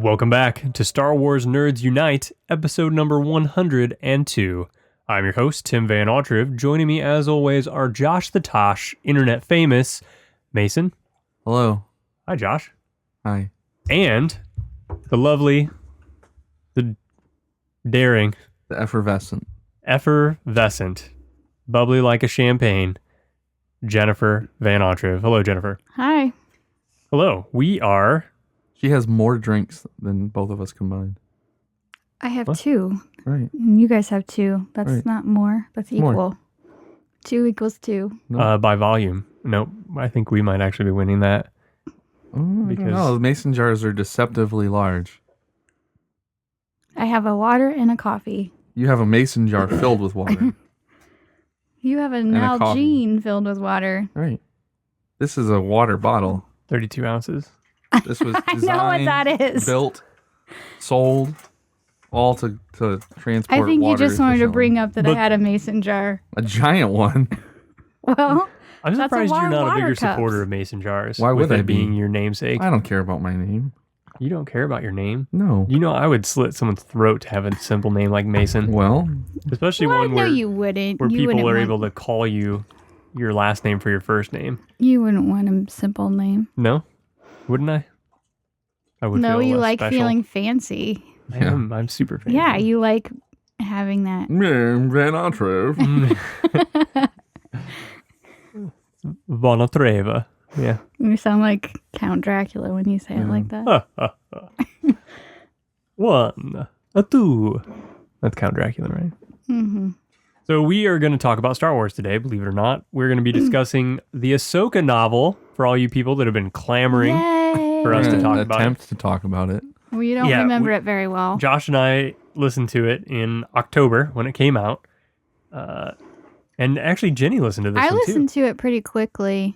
Welcome back to Star Wars Nerds Unite, episode number 102. I'm your host, Tim VanAutreve. Joining me, as always, are Josh the Tosh, internet famous, Mason. Hello. Hi, Josh. Hi. And the lovely, the daring, The effervescent, bubbly like a champagne, Jennifer VanAutreve. Hello, Jennifer. Hi. Hello. We are... She has more drinks than both of us combined. I have What? 2. Right. And you guys have 2. That's Right. not more. That's equal. More. 2 equals 2. No. by volume. Nope. I think we might actually be winning that. Because the mason jars are deceptively large. I have a water and a coffee. You have a mason jar filled with water. You have an a coffee. Nalgene filled with water. Right. This is a water bottle. 32 ounces. This was I designed, know what that is. built, sold, all to transport I think you water just wanted to efficiently. bring up that I But- had a mason jar. A giant one. Well, I'm That's a surprised lot you're of not a water bigger cups. supporter of mason jars. Why with would I it be? being your namesake? I don't care about my name. You don't care about your name. No. You know, I would slit someone's throat to have a simple name like Mason, Well, especially well, one no, where you wouldn't. where You people wouldn't are want, able to call you your last name for your first name. You wouldn't want a simple name. No, wouldn't I? I would. No, feel you less like special. feeling fancy. I'm super fancy. Yeah, you like having that. VanAutreve. VanAutreve. Yeah. You sound like Count Dracula when you say it like that. 1, 2. That's Count Dracula, right? Mm-hmm. So we are going to talk about Star Wars today, believe it or not. We're going to be discussing the Ahsoka novel for all you people that have been clamoring Yay! for us to talk about it. Attempt to talk about it. We don't Yeah, remember it very well. Josh and I listened to it in October when it came out. And actually, Jenny listened to this I one listened too. to it pretty quickly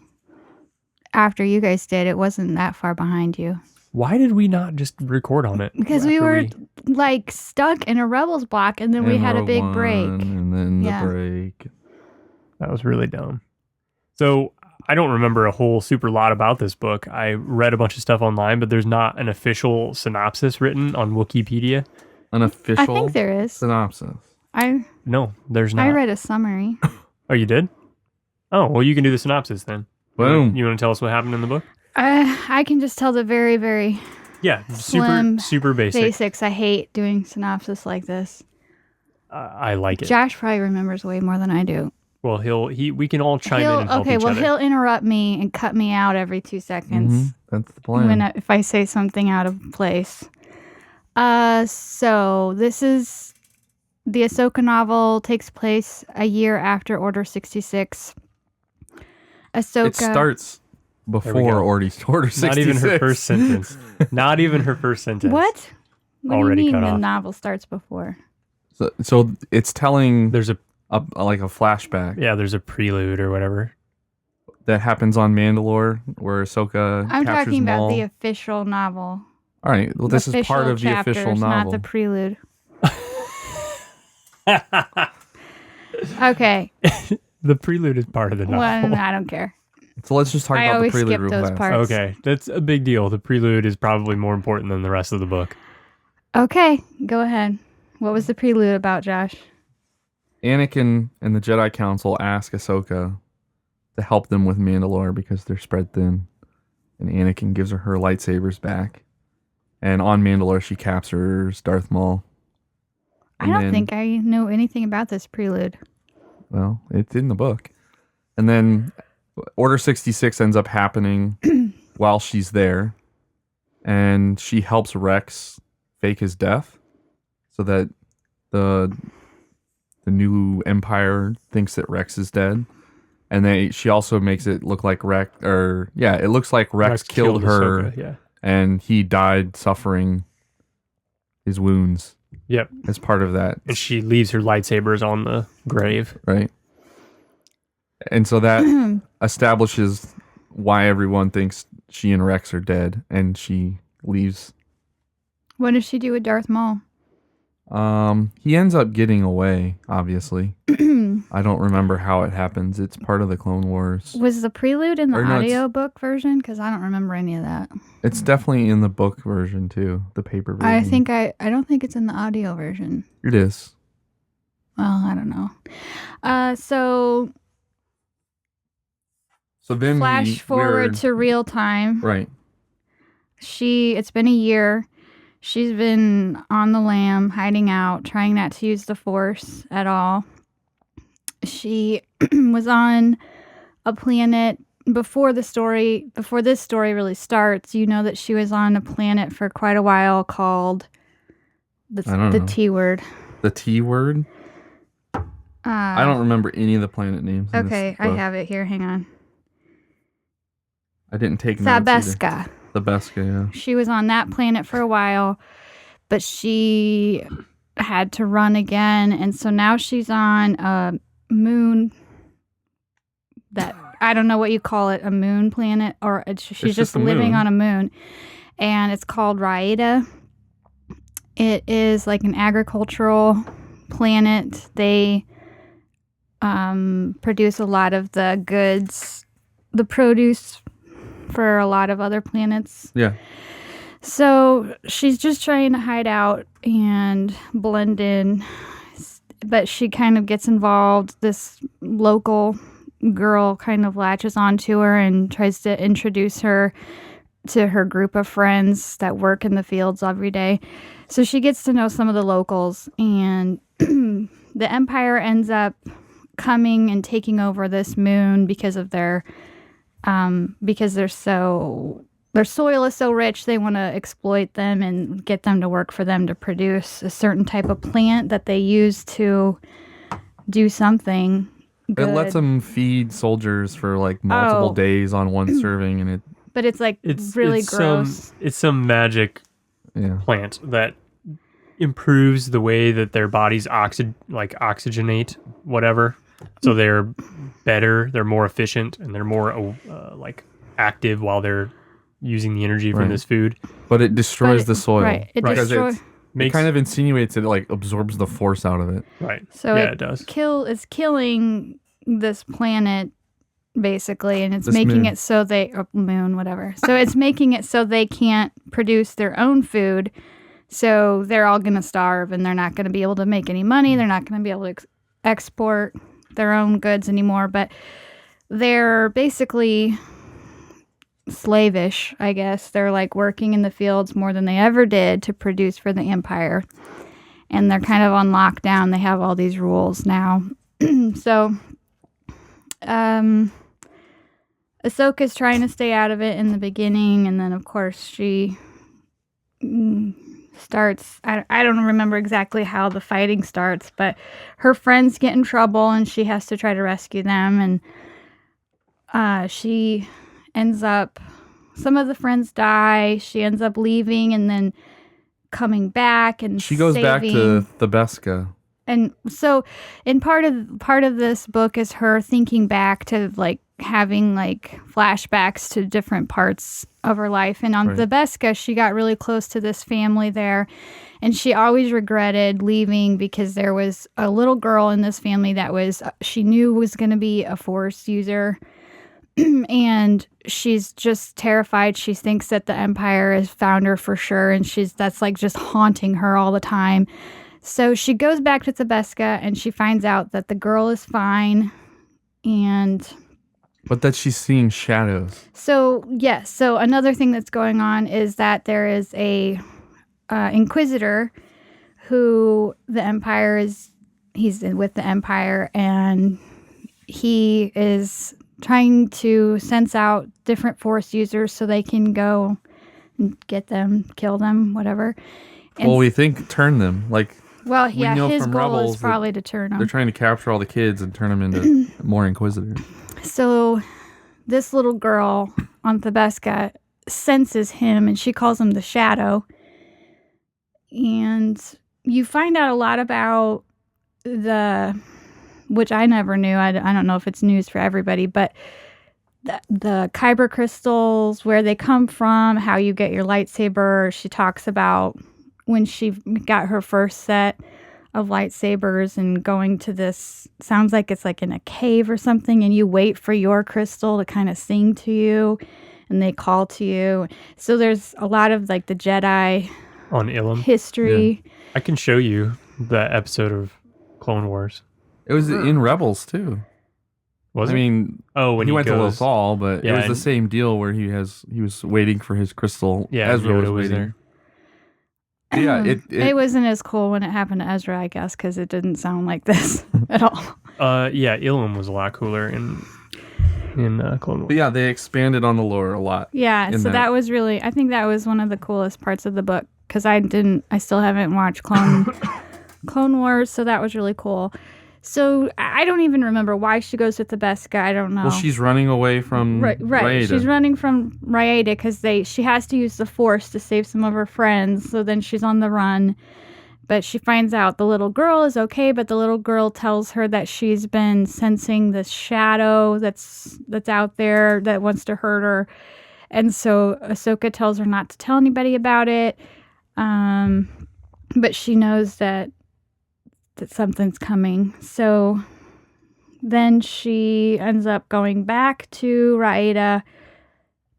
after you guys did. It wasn't that far behind you. Why did we not just record on it? Because we after were like stuck in a Rebels block and then we And had a Rogue big One, break. And then Yeah. the break. That was really dumb. So I don't remember a whole super lot about this book. I read a bunch of stuff online, but there's not an official synopsis written on Wikipedia. An official I think there is. synopsis. No, there's not. I read a summary. Oh, you did? Oh, well, you can do the synopsis then. Boom. You want to tell us what happened in the book? I can just tell the very, very Yeah, Slim, super basic. basics. I hate doing synopsis like this. I like it. Josh probably remembers way more than I do. Well, we can all chime in and help each other. He'll interrupt me and cut me out every 2 seconds. Mhm. That's the plan. If I say something out of place. So this is the Ahsoka novel, takes place a year after Order 66. Ahsoka. It starts There we before go. Order 66. Not even her first sentence. Not even her first sentence. What? What Already do you mean cut the off. novel starts before? So it's telling There's a like a flashback there's a prelude or whatever. that happens on Mandalore where Ahsoka I'm captures talking about Maul. the official novel. All right. Well, this is part Official of the official chapters, novel. not the prelude. Okay. The prelude is part of the novel. Well, I don't care. So let's just talk I about the always prelude skip real those fast. parts. Okay, that's a big deal. The prelude is probably more important than the rest of the book. Okay, go ahead. What was the prelude about, Josh? Anakin and the Jedi Council ask Ahsoka to help them with Mandalore because they're spread thin. And Anakin gives her lightsabers back. And on Mandalore, she captures Darth Maul. I And don't then- think I know anything about this prelude. Well, it's in the book. And then Order 66 ends up happening while she's there. And she helps Rex fake his death so that the new Empire thinks that Rex is dead. And she also makes it look like Rex killed her Ahsoka, yeah. and he died suffering his wounds Yep. as part of that. And she leaves her lightsabers on the grave. Right. And so that establishes why everyone thinks she and Rex are dead, and she leaves. What does she do with Darth Maul? He ends up getting away, obviously. I don't remember how it happens. It's part of the Clone Wars. Was the Prelude in the Or no, audiobook version? Because I don't remember any of that. It's definitely in the book version too, the paper version. I don't think it's in the audio version. It is. Well, I don't know. So then flash forward to real time. Right. It's been a year. She's been on the lam, hiding out, trying not to use the Force at all. She was on a planet before this story really starts. You know that she was on a planet for quite a while called the T word. The T word? I don't remember any of the planet names. Okay, I have it here. Hang on. I didn't take notes Sabeska. Sabeska, yeah. She was on that planet for a while, but she had to run again, and so now she's on a moon that I don't know what you call it, a moon planet, or she's just living on a moon, and it's called Raida. It is like an agricultural planet. They produce a lot of the goods, the produce for a lot of other planets. Yeah. So she's just trying to hide out and blend in, but she kind of gets involved. This local girl kind of latches onto her and tries to introduce her to her group of friends that work in the fields every day. So she gets to know some of the locals, and the Empire ends up coming and taking over this moon because of their their soil is so rich. They want to exploit them and get them to work for them to produce a certain type of plant that they use to do something good. It lets them feed soldiers for like multiple days on one serving, and but it's like really gross. It's some magic plant that improves the way that their bodies oxygenate whatever. So they're better, they're more efficient, and they're more active while they're using the energy from this food. But it destroys the soil. Right. It kind of insinuates it like absorbs the Force out of it. Right. So it does. It's killing this planet basically, and it's making it so moon, whatever. So it's making it so they can't produce their own food. So they're all going to starve, and they're not going to be able to make any money. They're not going to be able to export their own goods anymore, but they're basically slavish, I guess. They're like working in the fields more than they ever did to produce for the Empire, and they're kind of on lockdown. They have all these rules now. So Ahsoka's trying to stay out of it in the beginning, and then of course she starts, I don't remember exactly how the fighting starts, but her friends get in trouble and she has to try to rescue them, and she ends up, some of the friends die, she ends up leaving and then coming back, and she goes back to the Beska. And so in part of this book is her thinking back to like having like flashbacks to different parts of her life. And on the Beska, she got really close to this family there, and she always regretted leaving because there was a little girl in this family that she knew was going to be a Force user. And she's just terrified. She thinks that the Empire has found her for sure, and that's like just haunting her all the time. So she goes back to Sabeska, and she finds out that the girl is fine, but that she's seeing shadows. So yes. So another thing that's going on is that there is a Inquisitor who he's with the Empire, and he is trying to sense out different Force users so they can go and get them, kill them, whatever. And we think turn them. His goal is probably to turn them. They're trying to capture all the kids and turn them into more Inquisitors. So this little girl on Sabeska senses him, and she calls him the Shadow. And you find out a lot about which I never knew. I don't know if it's news for everybody, but the kyber crystals, where they come from, how you get your lightsaber. She talks about when she got her first set of lightsabers and going to this, sounds like it's like in a cave or something, and you wait for your crystal to kind of sing to you and they call to you. So there's a lot of like the Jedi On Ilum. history. Yeah. I can show you that episode of Clone Wars. It was in Rebels too. Was I it? mean, when he went to goes, Lothal, but Yeah, it was the and- same deal where he was waiting for his crystal. Yeah, Ezra Yoda was waiting. there. Yeah, It wasn't as cool when it happened to Ezra, I guess, because it didn't sound like this at all. Yeah, Ilum was a lot cooler in Clone Wars. But yeah, they expanded on the lore a lot. Yeah, in so that was really, I think that was one of the coolest parts of the book, because I still haven't watched Clone Wars, so that was really cool. So I don't even remember why she goes with the best guy. I don't know. Well, she's running away from Right. Raeda. She's running from Raeda because she has to use the Force to save some of her friends. So then she's on the run, but she finds out the little girl is okay. But the little girl tells her that she's been sensing this shadow that's out there that wants to hurt her, and so Ahsoka tells her not to tell anybody about it. But she knows that something's coming. So then she ends up going back to Raeda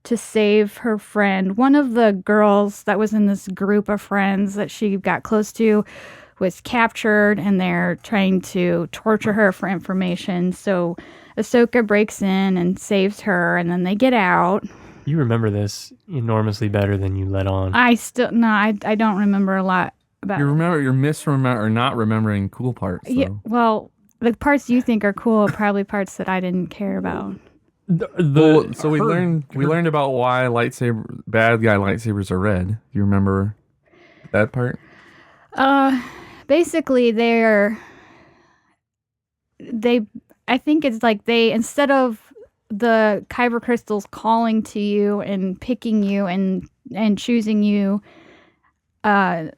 to save her friend. One of the girls that was in this group of friends that she got close to was captured, and they're trying to torture her for information. So Ahsoka breaks in and saves her, and then they get out. You remember this enormously better than you let on. I don't remember a lot about You're not remembering cool parts. Yeah, though. well, the parts you think are cool are probably parts that I didn't care about. So we learned about why bad guy lightsabers are red. Do you remember that part? Basically I think it's like instead of the kyber crystals calling to you and picking you and choosing you, a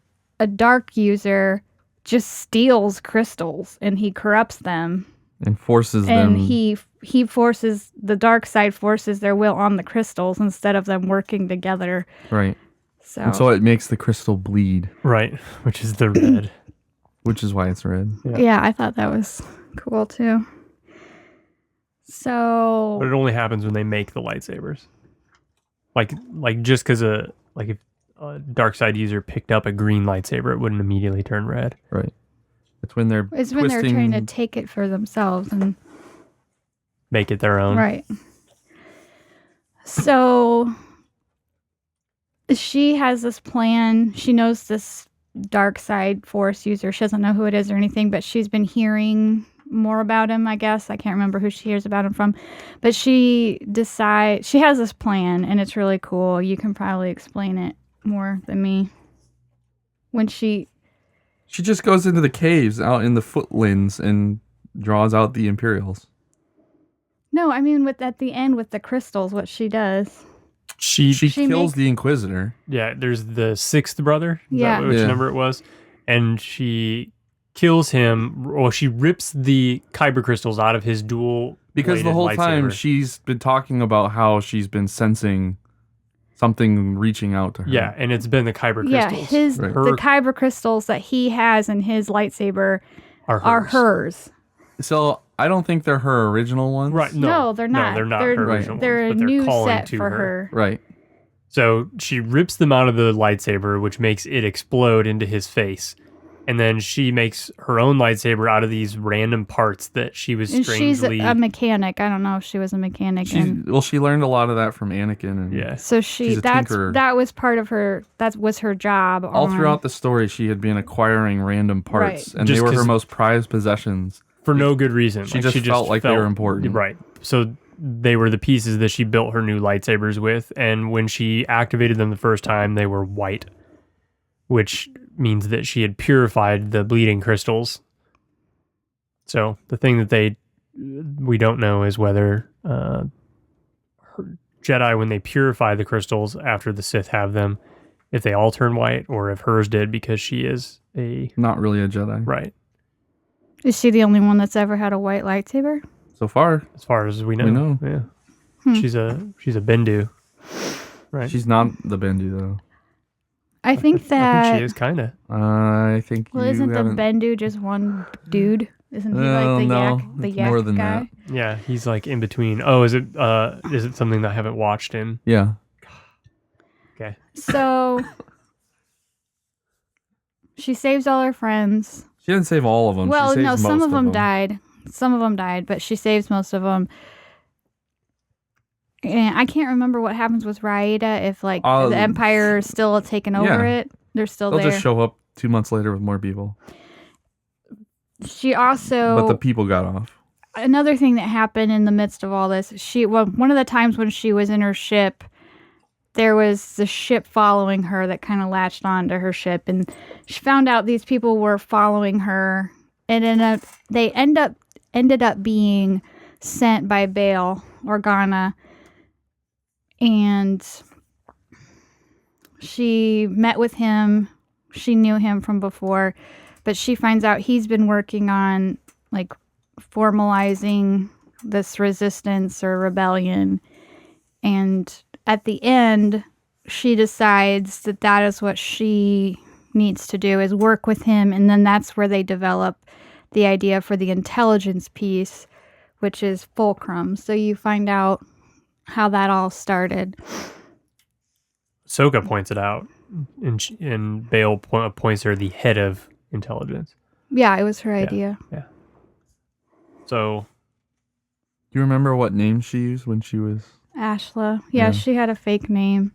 dark user just steals crystals and he corrupts them And forces them. and he forces the dark side forces their will on the crystals instead of them working together. Right. So, And so it makes the crystal bleed, Right, which is the red. which is why it's red. yeah, I thought that was cool too. So But it only happens when they make the lightsabers. Like just because if a dark side user picked up a green lightsaber, it wouldn't immediately turn red. Right. It's when they're it's when they're trying to take it for themselves and Make it their own. right. So she has this plan. She knows this dark side force user. She doesn't know who it is or anything, but she's been hearing more about him, I guess. I can't remember who she hears about him from. But she has this plan, and it's really cool. You can probably explain it more than me. When she just goes into the caves out in the footlands and draws out the Imperials. No, I mean at the end with the crystals, what she does. She kills the Inquisitor. Yeah, there's the sixth brother. Is Yeah. that which Yeah. number it was? And she kills him. Well, she rips the kyber crystals out of his dual. Because the whole time lightsaber. she's been talking about how she's been sensing something reaching out to her. Yeah, and it's been the kyber Yeah, crystals. Right. the kyber crystals that he has in his lightsaber are hers. So I don't think they're her original ones. Right? No, they're not. No, they're not They're- her right. original They're ones, a but new calling set to for her. Right. So she rips them out of the lightsaber, which makes it explode into his face. And then she makes her own lightsaber out of these random parts that she was And she's strangely... a mechanic. I don't know if she was a mechanic. She learned a lot of that from Anakin. And Yeah. So she's a tinkerer. that was part of her. That was her job. all throughout the story, she had been acquiring random parts, Right. and Just they were her 'cause- most prized possessions. For no good reason. She just felt like they were important. Right. So they were the pieces that she built her new lightsabers with. And when she activated them the first time, they were white, which means that she had purified the bleeding crystals. So the thing that we don't know is whether Jedi, when they purify the crystals after the Sith have them, if they all turn white or if hers did because she is Not really a Jedi. right. Is she the only one that's ever had a white lightsaber? So far, As far as we know. We know. Yeah. She's a BenView. Right. she's not the Bendu though. I think I that. think she is kind of. I think Well, you isn't the haven't. BenView just one dude? Isn't he like Well, the no, yak? The it's yak more than guy. that. Yeah, he's like in between. Oh, is it something that I haven't watched in? Yeah. Okay. So she saves all her friends. She didn't save all of them. Well, she saves no, some most of them them died. Some of them died, but she saves most of them. And I can't remember what happens with Raida if like the Empire is still taking over yeah. it. They're still They'll there. just show up 2 months later with more people. She also. But the people got off. Another thing that happened in the midst of all this, one of the times when she was in her ship, there was the ship following her that kind of latched onto her ship, and she found out these people were following her, and they ended up being sent by Bail Organa, and she met with him. She knew him from before, but she finds out he's been working on like formalizing this resistance or rebellion, and at the end she decides that that is what she needs to do, is work with him, and then that's where they develop the idea for the intelligence piece, which is Fulcrum. So you find out how that all started. Ahsoka points it out, and Bale appoints her the head of intelligence. Yeah, it was her idea. Yeah. So, Do you remember what name she used when she was? Ashla. Yeah. Yeah, she had a fake name.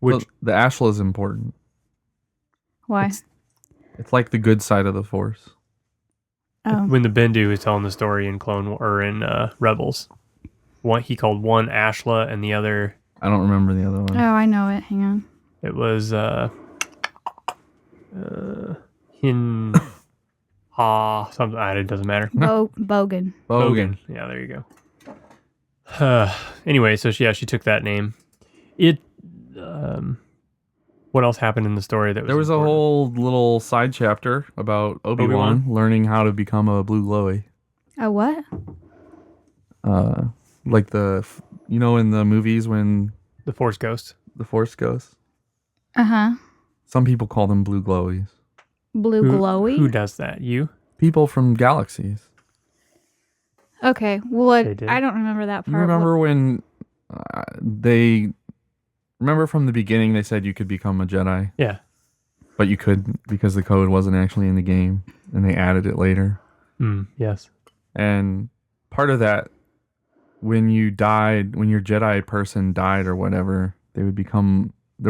which So the Ashla is important. Why? It's like the good side of the Force. Oh. when the Bendu is telling the story in Rebels, he called one Ashla and the other I don't remember the other one. Oh, I know it. Hang on. it was Hin Ha something. It doesn't matter. Bogan. Bogan. Yeah, there you go. Anyway, so she took that name. What else happened in the story that was There was important? a whole little side chapter about Obi-Wan learning how to become a blue glowy. A what? Like in the movies when the Force Ghost. the Force goes. Uh-huh. Some people call them blue glowies. Blue glowy? Who does that? You? People from galaxies. Okay. Well, They did. I don't remember that part. You remember when remember from the beginning they said you could become a Jedi, Yeah. but you couldn't because the code wasn't actually in the game, and they added it later. Yes. And part of that, when your Jedi person died or whatever, there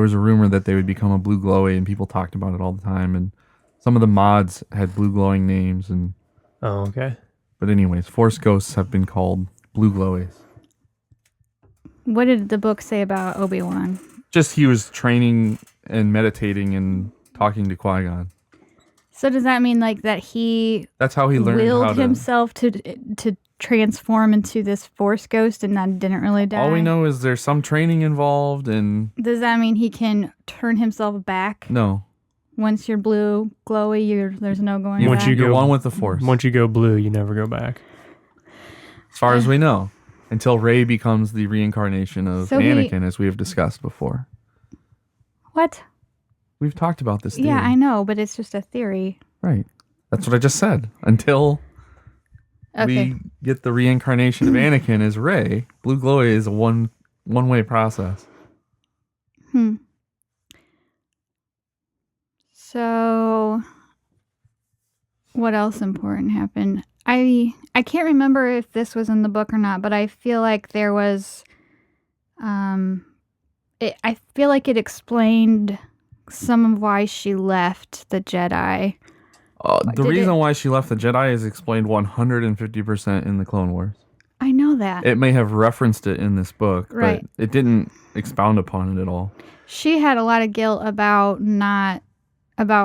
was a rumor that they would become a blue glowy, and people talked about it all the time, and some of the mods had blue glowing names, and Oh, okay. but anyways, Force ghosts have been called blue glowies. What did the book say about Obi-Wan? Just he was training and meditating and talking to Qui-Gon. So does that mean like that he That's how he learned how willed to himself to transform into this Force ghost and then didn't really die? All we know is there's some training involved, and Does that mean he can turn himself back? no. Once you're blue, glowy, there's no going You- back? You're one with the Force. Once you go blue, you never go back. As far as we know. Until Rey becomes the reincarnation of So Anakin, as we have discussed before. What? We've talked about this theory. Yeah, I know, but it's just a theory. Right. That's what I just said. Until Okay. we get the reincarnation of Anakin as Rey, blue glowy is a one-way process. So, what else important happened? I can't remember if this was in the book or not, but I feel like there was, I feel like it explained some of why she left the Jedi. The Did reason it- why she left the Jedi is explained 150% in the Clone Wars. I know that. It may have referenced it in this book, Right. but it didn't expound upon it at all. She had a lot of guilt about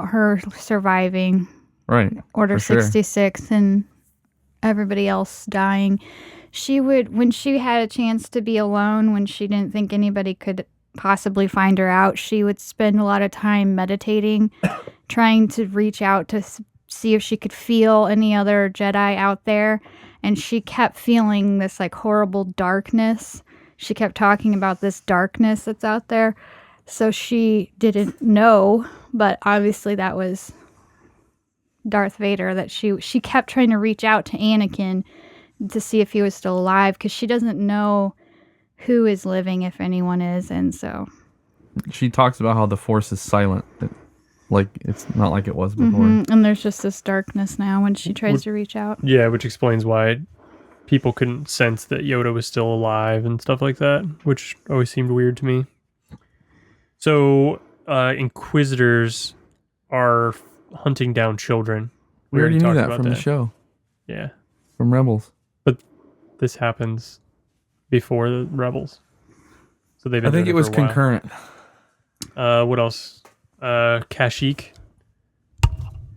her surviving Right. Order For sure. 66 and everybody else dying. When she had a chance to be alone, when she didn't think anybody could possibly find her out, she would spend a lot of time meditating, trying to reach out to see if she could feel any other Jedi out there. And she kept feeling this like horrible darkness. She kept talking about this darkness that's out there. So she didn't know, but obviously that was Darth Vader, that she kept trying to reach out to Anakin to see if he was still alive, because she doesn't know who is living, if anyone is. And so She talks about how the Force is silent. Like, it's not like it was before. and there's just this darkness now when she tries to reach out. Yeah, which explains why people couldn't sense that Yoda was still alive and stuff like that, which always seemed weird to me. So, Inquisitors are hunting down children. We already knew talked that about from the show, Yeah, from Rebels. but this happens before the Rebels. So they've been I think doing it was for a while. concurrent. What else? Kashyyyk.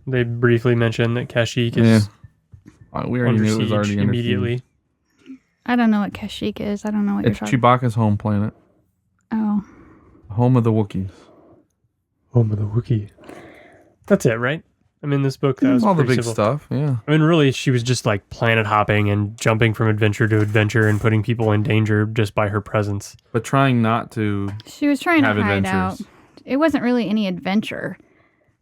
They briefly mentioned that Kashyyyk is We already under knew it was siege already under immediately. siege. I don't know what Kashyyyk is. I don't know what It's you're talking Chewbacca's home planet, Oh. home of the Wookiees. Home of the Wookiee. That's it, right? I mean, this book, that was All the pretty big simple. stuff, yeah. I mean, really, she was just like planet hopping and jumping from adventure to adventure and putting people in danger just by her presence. But trying not to She was trying to have hide adventures. out. It wasn't really any adventure.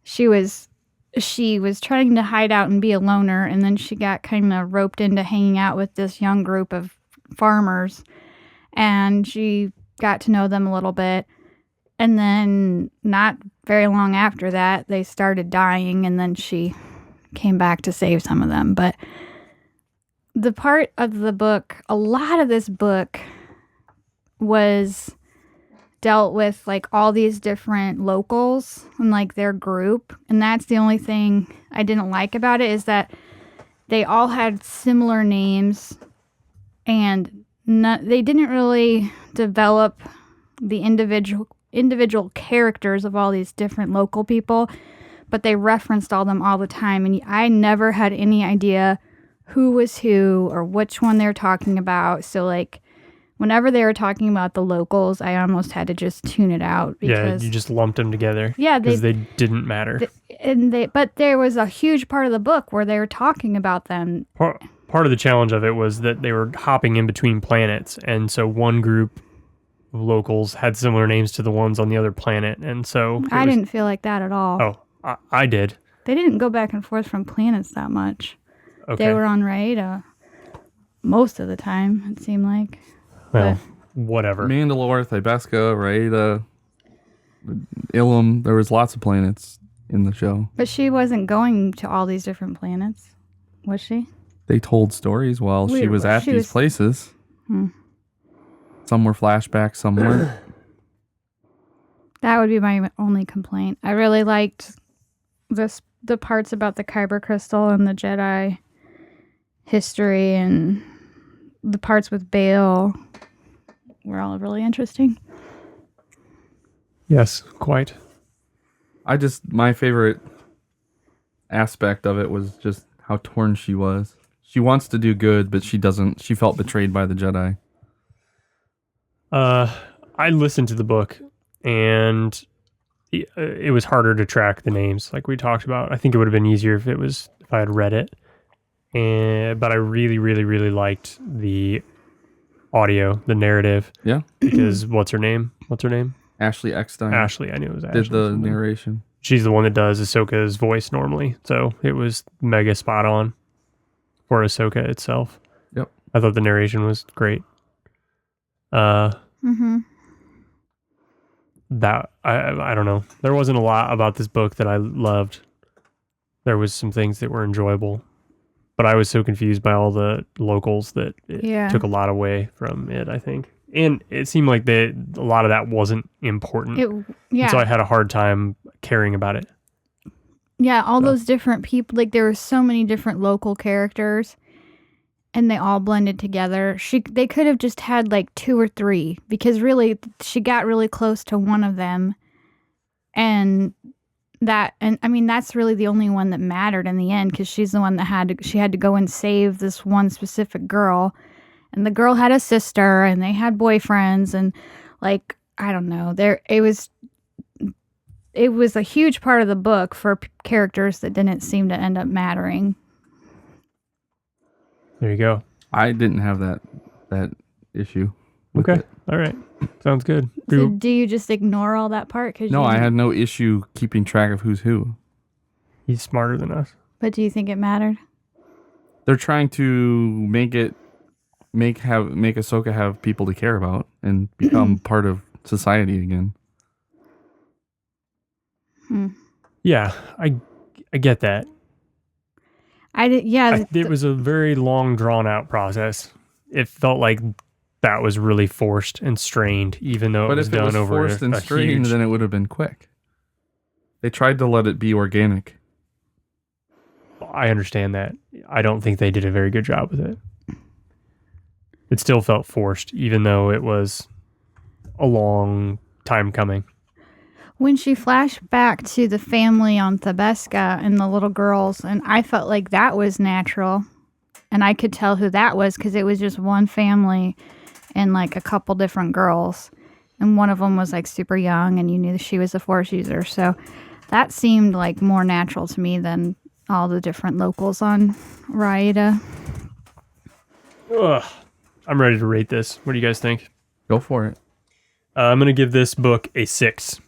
She was trying to hide out and be a loner, and then she got kind of roped into hanging out with this young group of farmers, and she got to know them a little bit. And then not very long after that, they started dying, and then she came back to save some of them. But the part of the book, a lot of this book was dealt with like all these different locals and like their group. And that's the only thing I didn't like about it, is that they all had similar names, and they didn't really develop the individual characters of all these different local people, but they referenced them all the time, and I never had any idea who was who or which one they were talking about. So like whenever they were talking about the locals, I almost had to just tune it out, because You just lumped them together. Yeah, because they didn't matter. But there was a huge part of the book where they were talking about them. Part of the challenge of it was that they were hopping in between planets, and so one group of locals had similar names to the ones on the other planet, and so I didn't feel like that at all. Oh, I did. They didn't go back and forth from planets that much. Okay. They were on Raida most of the time, it seemed like. Well, whatever. Mandalore, Thybesca, Raida, Ilum. There was lots of planets in the show. But she wasn't going to all these different planets, was she? They told stories while she was at these places. Some were flashbacks, some weren't. That would be my only complaint. I really liked the parts about the Kyber crystal and the Jedi history, and the parts with Bail were all really interesting. Yes, quite. My favorite aspect of it was just how torn she was. She wants to do good, but she doesn't. She felt betrayed by the Jedi. I listened to the book, and it was harder to track the names, like we talked about. I think it would have been easier if I had read it. But I really, really, really liked the audio, the narrative. Yeah. Because what's her name? Ashley Eckstein. Ashley. I knew it was Ashley. Did the narration. She's the one that does Ahsoka's voice normally, so it was mega spot on for Ahsoka itself. Yep. I thought the narration was great. That I don't know. There wasn't a lot about this book that I loved. There was some things that were enjoyable, but I was so confused by all the locals that it took a lot away from it, I think. And it seemed like a lot of that wasn't important. And so I had a hard time caring about it. Yeah, all those different people, like there were so many different local characters, and they all blended together. They could have just had like 2 or 3, because really she got really close to one of them, and I mean that's really the only one that mattered in the end, because she's the one that had to go and save this one specific girl, and the girl had a sister, and they had boyfriends, and like I don't know, it was a huge part of the book for characters that didn't seem to end up mattering. There you go. I didn't have that issue. with Okay. it. All right. Sounds good. So do you just ignore all that part? No, I had no issue keeping track of who's who. He's smarter than us. But do you think it mattered? They're trying to make Ahsoka have people to care about and become part of society again. Yeah, I get that. I did. Yeah, It was a very long, drawn out process. It felt like that was really forced and strained, even though it was if it done was over forced and a strained, huge... then it would have been quick. They tried to let it be organic. I understand that. I don't think they did a very good job with it. It still felt forced, even though it was a long time coming. when she flashed back to the family on Thebeska and the little girls, and I felt like that was natural, and I could tell who that was because it was just one family and like a couple different girls, and one of them was like super young, and you knew that she was a Force user, so that seemed like more natural to me than all the different locals on Raida. Ugh. I'm ready to rate this. What do you guys think? Go for it. I'm going to give this book a 6.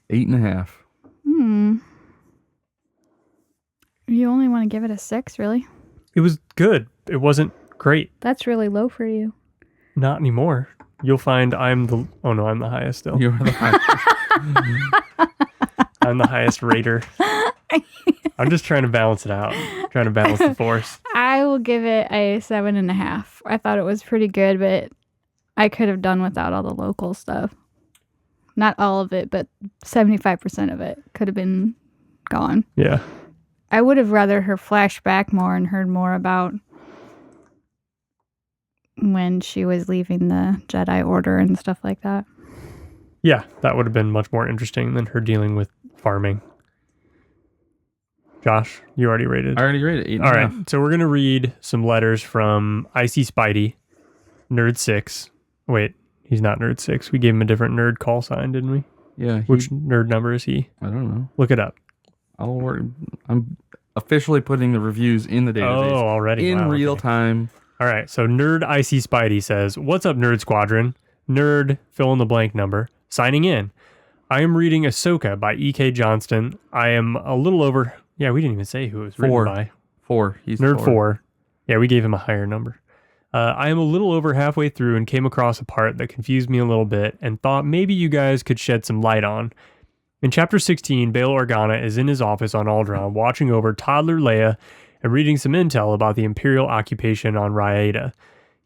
8.5. You only want to give it a 6, really? It was good. It wasn't great. That's really low for you. Not anymore. You'll find I'm the highest still. You are the highest. I'm the highest rater. I'm just trying to balance it out. Trying to balance the force. I will give it a 7.5. I thought it was pretty good, but I could have done without all the local stuff. Not all of it, but 75% of it could have been gone. Yeah. I would have rather her flash back more and heard more about when she was leaving the Jedi Order and stuff like that. Yeah, that would have been much more interesting than her dealing with farming. Josh, you already rated. I already rated 8.5. All right, so we're going to read some letters from Icy Spidey, Nerd 6. Wait, he's not Nerd 6. We gave him a different nerd call sign, didn't we? Yeah. Which nerd number is he? I don't know. Look it up. I'm officially putting the reviews in the database. Oh, already? In Wow, real okay. time. All right, so Nerd Icy Spidey says, "What's up, Nerd Squadron? Nerd fill in the blank number. Signing in. I am reading Ahsoka by E.K. Johnston. I am a little over..." Yeah, we didn't even say who it was written by. 4. He's Nerd 4. Yeah, we gave him a higher number. I am a little over halfway through and came across a part that confused me a little bit and thought maybe you guys could shed some light on. In Chapter 16, Bail Organa is in his office on Alderaan watching over toddler Leia and reading some intel about the Imperial occupation on Raida.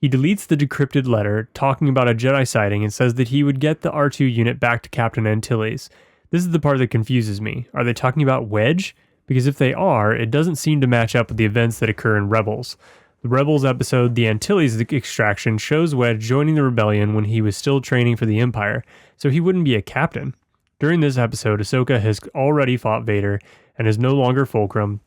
He deletes the decrypted letter, talking about a Jedi sighting, and says that he would get the R2 unit back to Captain Antilles. This is the part that confuses me. Are they talking about Wedge? Because if they are, it doesn't seem to match up with the events that occur in Rebels. The Rebels episode, The Antilles Extraction, shows Wedge joining the rebellion when he was still training for the Empire, so he wouldn't be a captain. During this episode, Ahsoka has already fought Vader and is no longer Fulcrum,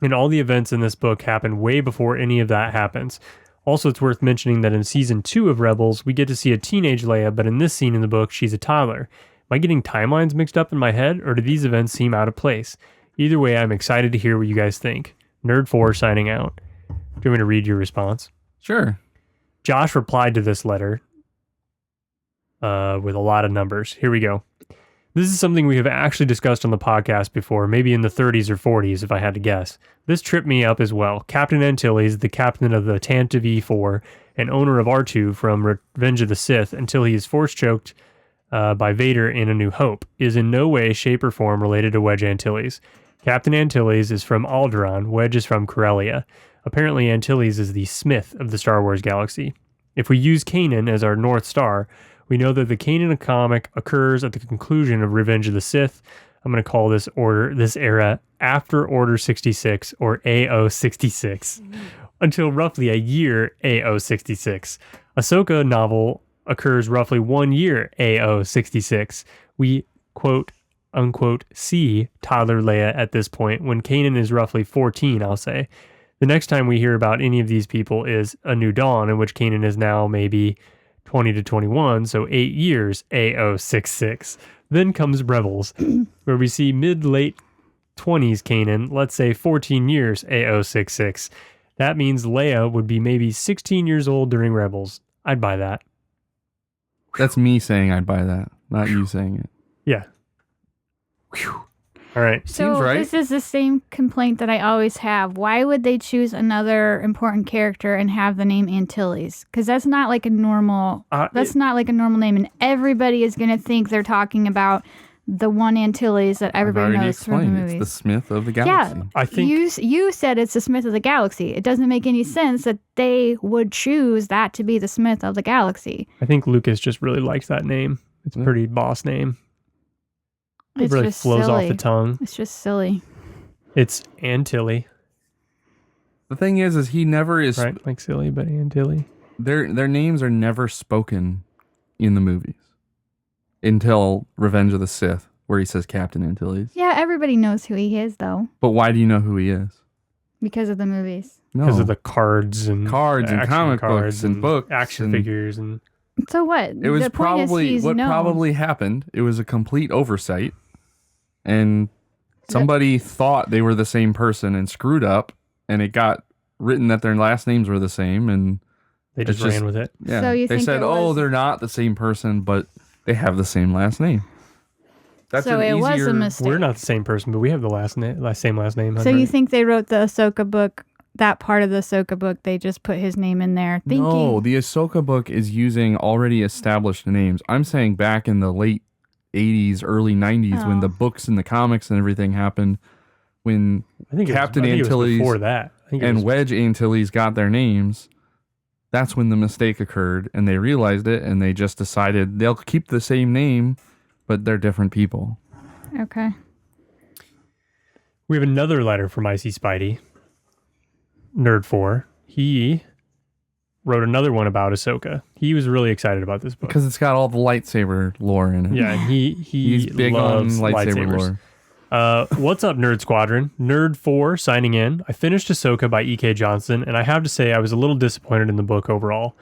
and all the events in this book happen way before any of that happens. Also, it's worth mentioning that in Season 2 of Rebels, we get to see a teenage Leia, but in this scene in the book, she's a toddler. Am I getting timelines mixed up in my head, or do these events seem out of place? Either way, I'm excited to hear what you guys think. Nerd4 signing out. Do you want me to read your response? Sure. Josh replied to this letter with a lot of numbers. Here we go. This is something we have actually discussed on the podcast before, maybe in the 30s or 40s if I had to guess. This tripped me up as well. Captain Antilles, the captain of the Tantive 4 and owner of R2 from Revenge of the Sith until he is force-choked by Vader in A New Hope, is in no way, shape, or form related to Wedge Antilles. Captain Antilles is from Alderaan, Wedge is from Corellia. Apparently, Antilles is the Smith of the Star Wars galaxy. If we use Kanan as our North Star, we know that the Kanan comic occurs at the conclusion of Revenge of the Sith. I'm going to call this era after Order 66 or AO 66 until roughly a year AO 66. Ahsoka novel occurs roughly 1 year AO 66. We quote unquote see toddler Leia at this point when Kanan is roughly 14, I'll say. The next time we hear about any of these people is A New Dawn, in which Kanan is now maybe 20 to 21, so 8 years AO 66. Then comes Rebels, where we see mid-late 20s Kanan, let's say 14 years AO 66. That means Leia would be maybe 16 years old during Rebels. I'd buy that. That's me saying I'd buy that, not you saying it. Yeah. Whew. All right. So Seems right. this is the same complaint that I always have. Why would they choose another important character and have the name Antilles? Because that's not like a normal. Not like a normal name, and everybody is going to think they're talking about the one Antilles that everybody knows from the movies. It's the Smith of the Galaxy. Yeah, I think you said it's the Smith of the Galaxy. It doesn't make any sense that they would choose that to be the Smith of the Galaxy. I think Lucas just really likes that name. It's a pretty boss name. It really flows off the tongue. It's just silly. It's Antilles. The thing is he never is right, like silly, but Antilles. Their names are never spoken in the movies until Revenge of the Sith, where he says Captain Antilles. Yeah, everybody knows who he is, though. But why do you know who he is? Because of the movies. No. Because of the cards and comic books and books, action figures and. So what? It was probably happened. It was a complete oversight, and somebody thought they were the same person and screwed up, and it got written that their last names were the same, and they just ran with it. Yeah, so they said, they're not the same person, but they have the same last name. That's so it was a mistake. We're not the same person, but we have the same last name. So you think they wrote the Ahsoka book? That part of the Ahsoka book, they just put his name in there. No, the Ahsoka book is using already established names. I'm saying back in the late 80s, early 90s, when the books and the comics and everything happened, when Captain Antilles before that. and Wedge Antilles got their names, that's when the mistake occurred, and they realized it, and they just decided they'll keep the same name, but they're different people. Okay. We have another letter from Icy Spidey. Nerd 4. He wrote another one about Ahsoka. He was really excited about this book because it's got all the lightsaber lore in it. Yeah, and he's big loves on lightsaber lore. What's up, Nerd Squadron? Nerd 4 signing in. I finished Ahsoka by E.K. Johnston, and I have to say I was a little disappointed in the book overall.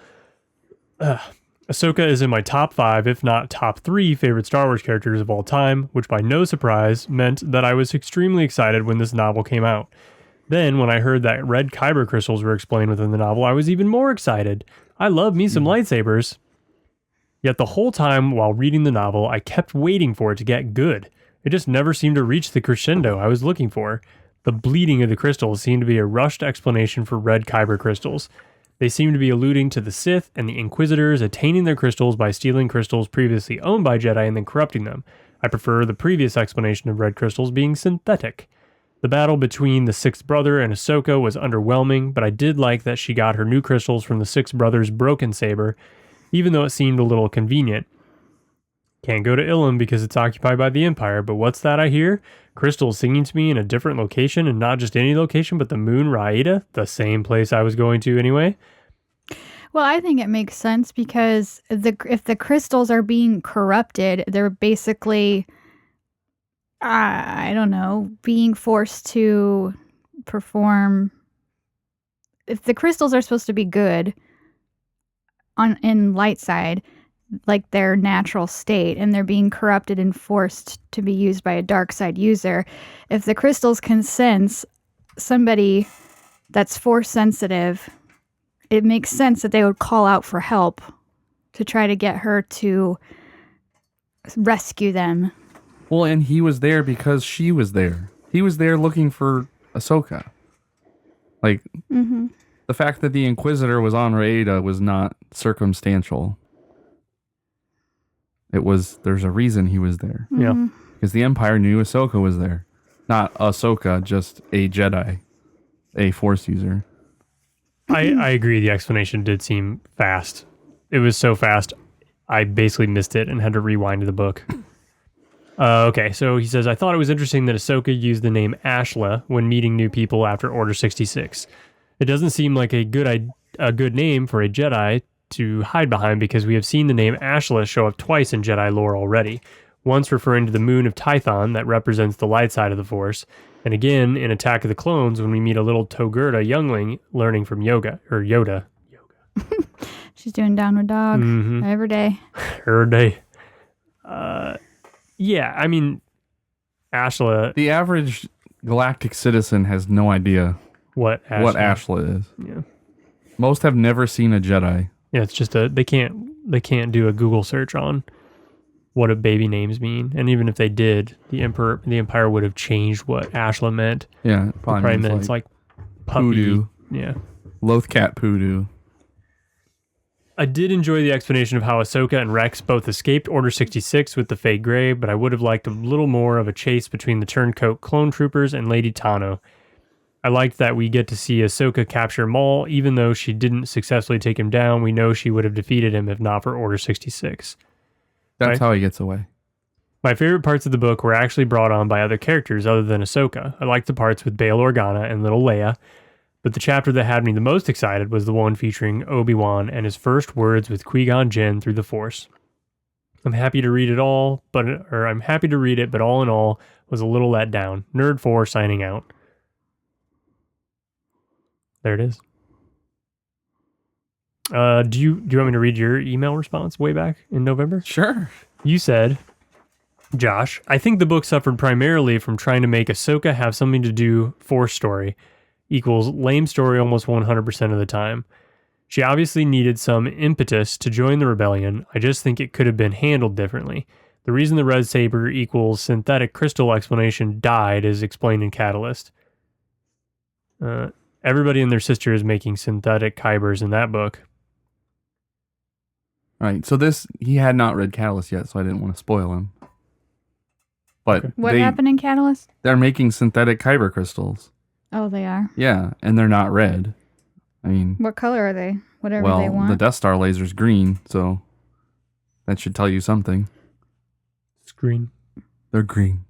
Ahsoka is in my top 5, if not top 3, favorite Star Wars characters of all time, which by no surprise meant that I was extremely excited when this novel came out. Then, when I heard that red kyber crystals were explained within the novel, I was even more excited. I love me some lightsabers. Yet the whole time while reading the novel, I kept waiting for it to get good. It just never seemed to reach the crescendo I was looking for. The bleeding of the crystals seemed to be a rushed explanation for red kyber crystals. They seemed to be alluding to the Sith and the Inquisitors attaining their crystals by stealing crystals previously owned by Jedi and then corrupting them. I prefer the previous explanation of red crystals being synthetic. The battle between the Sixth Brother and Ahsoka was underwhelming, but I did like that she got her new crystals from the Sixth Brother's broken saber, even though it seemed a little convenient. Can't go to Ilum because it's occupied by the Empire, but what's that I hear? Crystals singing to me in a different location, and not just any location, but the moon Raida, the same place I was going to anyway. Well, I think it makes sense because if the crystals are being corrupted, they're basically... I don't know, being forced to perform. If the crystals are supposed to be good in light side, like their natural state, and they're being corrupted and forced to be used by a dark side user, if the crystals can sense somebody that's force sensitive, it makes sense that they would call out for help to try to get her to rescue them. Well, and he was there because she was there. He was there looking for Ahsoka. Like, the fact that the Inquisitor was on Raida was not circumstantial. It was, there's a reason he was there. Yeah. Because the Empire knew Ahsoka was there. Not Ahsoka, just a Jedi, a Force user. I agree. The explanation did seem fast. It was so fast, I basically missed it and had to rewind to the book. Okay, so he says, I thought it was interesting that Ahsoka used the name Ashla when meeting new people after Order 66. It doesn't seem like a good name for a Jedi to hide behind because we have seen the name Ashla show up twice in Jedi lore already. Once referring to the moon of Tython that represents the light side of the Force, and again in Attack of the Clones when we meet a little Togurta youngling learning from Yoda. She's doing Downward Dog every day. Every day. Yeah, I mean, Ashla... The average galactic citizen has no idea what Ashla is. Yeah. Most have never seen a Jedi. Yeah, it's just they can't they can't do a Google search on what do baby names mean. And even if they did, the Empire would have changed what Ashla meant. Yeah, It probably meant like puppy. Poodoo. Yeah. Lothcat Poodoo. I did enjoy the explanation of how Ahsoka and Rex both escaped Order 66 with the Fade Grey, but I would have liked a little more of a chase between the turncoat clone troopers and Lady Tano. I liked that we get to see Ahsoka capture Maul, even though she didn't successfully take him down. We know she would have defeated him if not for Order 66. That's how he gets away. My favorite parts of the book were actually brought on by other characters other than Ahsoka. I liked the parts with Bail Organa and little Leia, but the chapter that had me the most excited was the one featuring Obi-Wan and his first words with Qui-Gon Jinn through the Force. I'm happy to read it, but all in all was a little let down. Nerd4 signing out. There it is. Do you want me to read your email response way back in November? Sure. You said, Josh, I think the book suffered primarily from trying to make Ahsoka have something to do Force story equals lame story almost 100% of the time. She obviously needed some impetus to join the rebellion. I just think it could have been handled differently. The reason the red saber equals synthetic crystal explanation died is explained in Catalyst. Everybody and their sister is making synthetic kybers in that book. Right. So he had not read Catalyst yet, so I didn't want to spoil him. But Okay. What happened in Catalyst? They're making synthetic kyber crystals. Oh, they are. Yeah, and they're not red. I mean, What color are they? Whatever they want. the Death Star laser's green, so that should tell you something. It's green. They're green.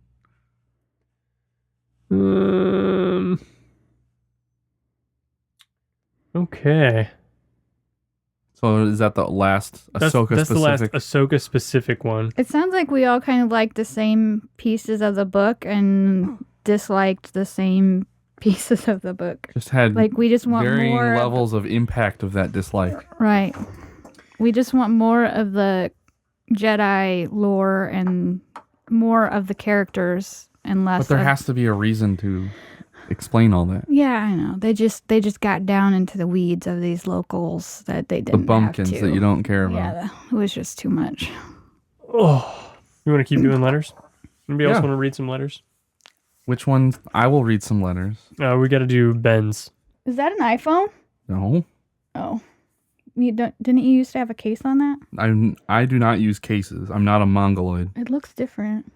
Okay. So is that the last Ahsoka that's specific? the last Ahsoka specific one. It sounds like we all kind of liked the same pieces of the book and disliked the same pieces of the book. Just had Like, we just want varying more levels of impact of that dislike. Right. We just want more of the Jedi lore and more of the characters and less But there of... has to be a reason to explain all that. Yeah, I know. They just got down into the weeds of these locals that they The didn't bumpkins have to. that you don't care about. Yeah, it was just too much. Oh, you want to keep doing letters? Anybody else Yeah. want to read some letters? Which one? I will read some letters. We got to do Ben's. Is that an iPhone? No. Oh. Didn't you used to have a case on that? I do not use cases. I'm not a mongoloid. It looks different.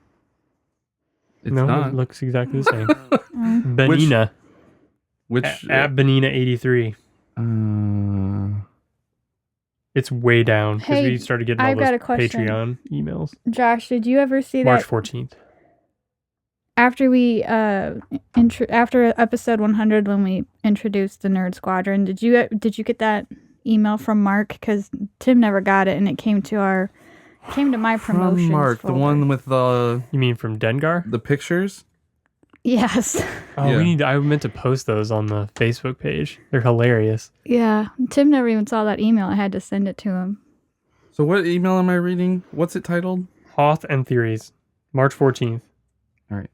It's No, not. it looks exactly the same. Benina. Which At Benina83. It's way down because Hey, we started getting all I've got those a question. Patreon emails. Josh, did you ever see March that 14th. after we after episode 100 when we introduced the Nerd Squadron? Did you get that email from Mark? Because Tim never got it, and it came to my promotions. from Mark, the folder. one with You mean from Dengar? the pictures. Yes. Oh, Yeah. I meant to post those on the Facebook page. They're hilarious. Yeah. Tim never even saw that email. I had to send it to him. So what email am I reading? What's it titled? Hoth and Theories. March 14th. All right.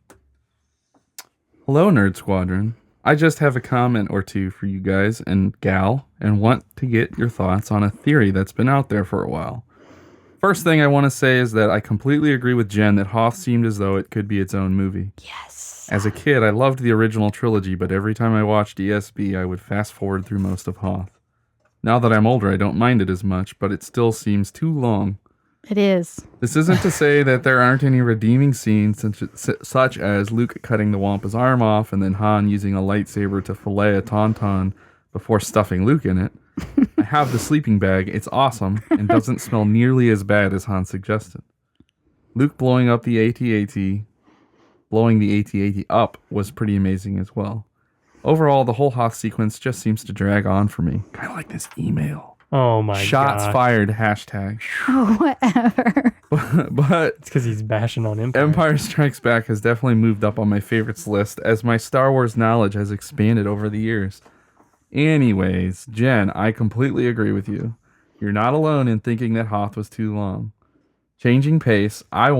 Hello, Nerd Squadron. I just have a comment or two for you guys and gal and want to get your thoughts on a theory that's been out there for a while. First thing I want to say is that I completely agree with Jen that Hoth seemed as though it could be its own movie. Yes. As a kid, I loved the original trilogy, but every time I watched ESB, I would fast forward through most of Hoth. Now that I'm older, I don't mind it as much, but it still seems too long. It is. This isn't to say that there aren't any redeeming scenes such as Luke cutting the Wampa's arm off and then Han using a lightsaber to fillet a tauntaun before stuffing Luke in it. I have the sleeping bag. It's awesome and doesn't smell nearly as bad as Han suggested. Luke blowing up the AT-AT up was pretty amazing as well. Overall, the whole Hoth sequence just seems to drag on for me. Kind of like this email. Oh my god. Shots fired, hashtag. Oh, whatever. But It's because he's bashing on Empire. Empire Strikes Back has definitely moved up on my favorites list as my Star Wars knowledge has expanded over the years. Anyways, Jen, I completely agree with you. You're not alone in thinking that Hoth was too long. Changing pace, I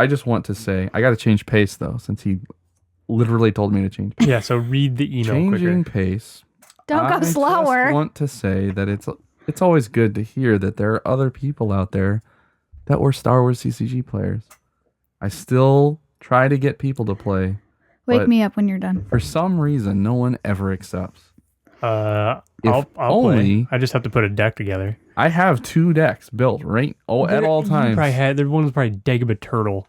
just want to say, I gotta change pace though, since he literally told me to change pace. Yeah, so read the email Changing quicker. pace. Don't go I slower. just want to say that it's It's always good to hear that there are other people out there that were Star Wars CCG players. I still try to get people to play. Wake but me up when you're done. For some reason, no one ever accepts. I'll only- play. I just have to put a deck together. I have 2 decks built at all times. One's probably Dagobah Turtle.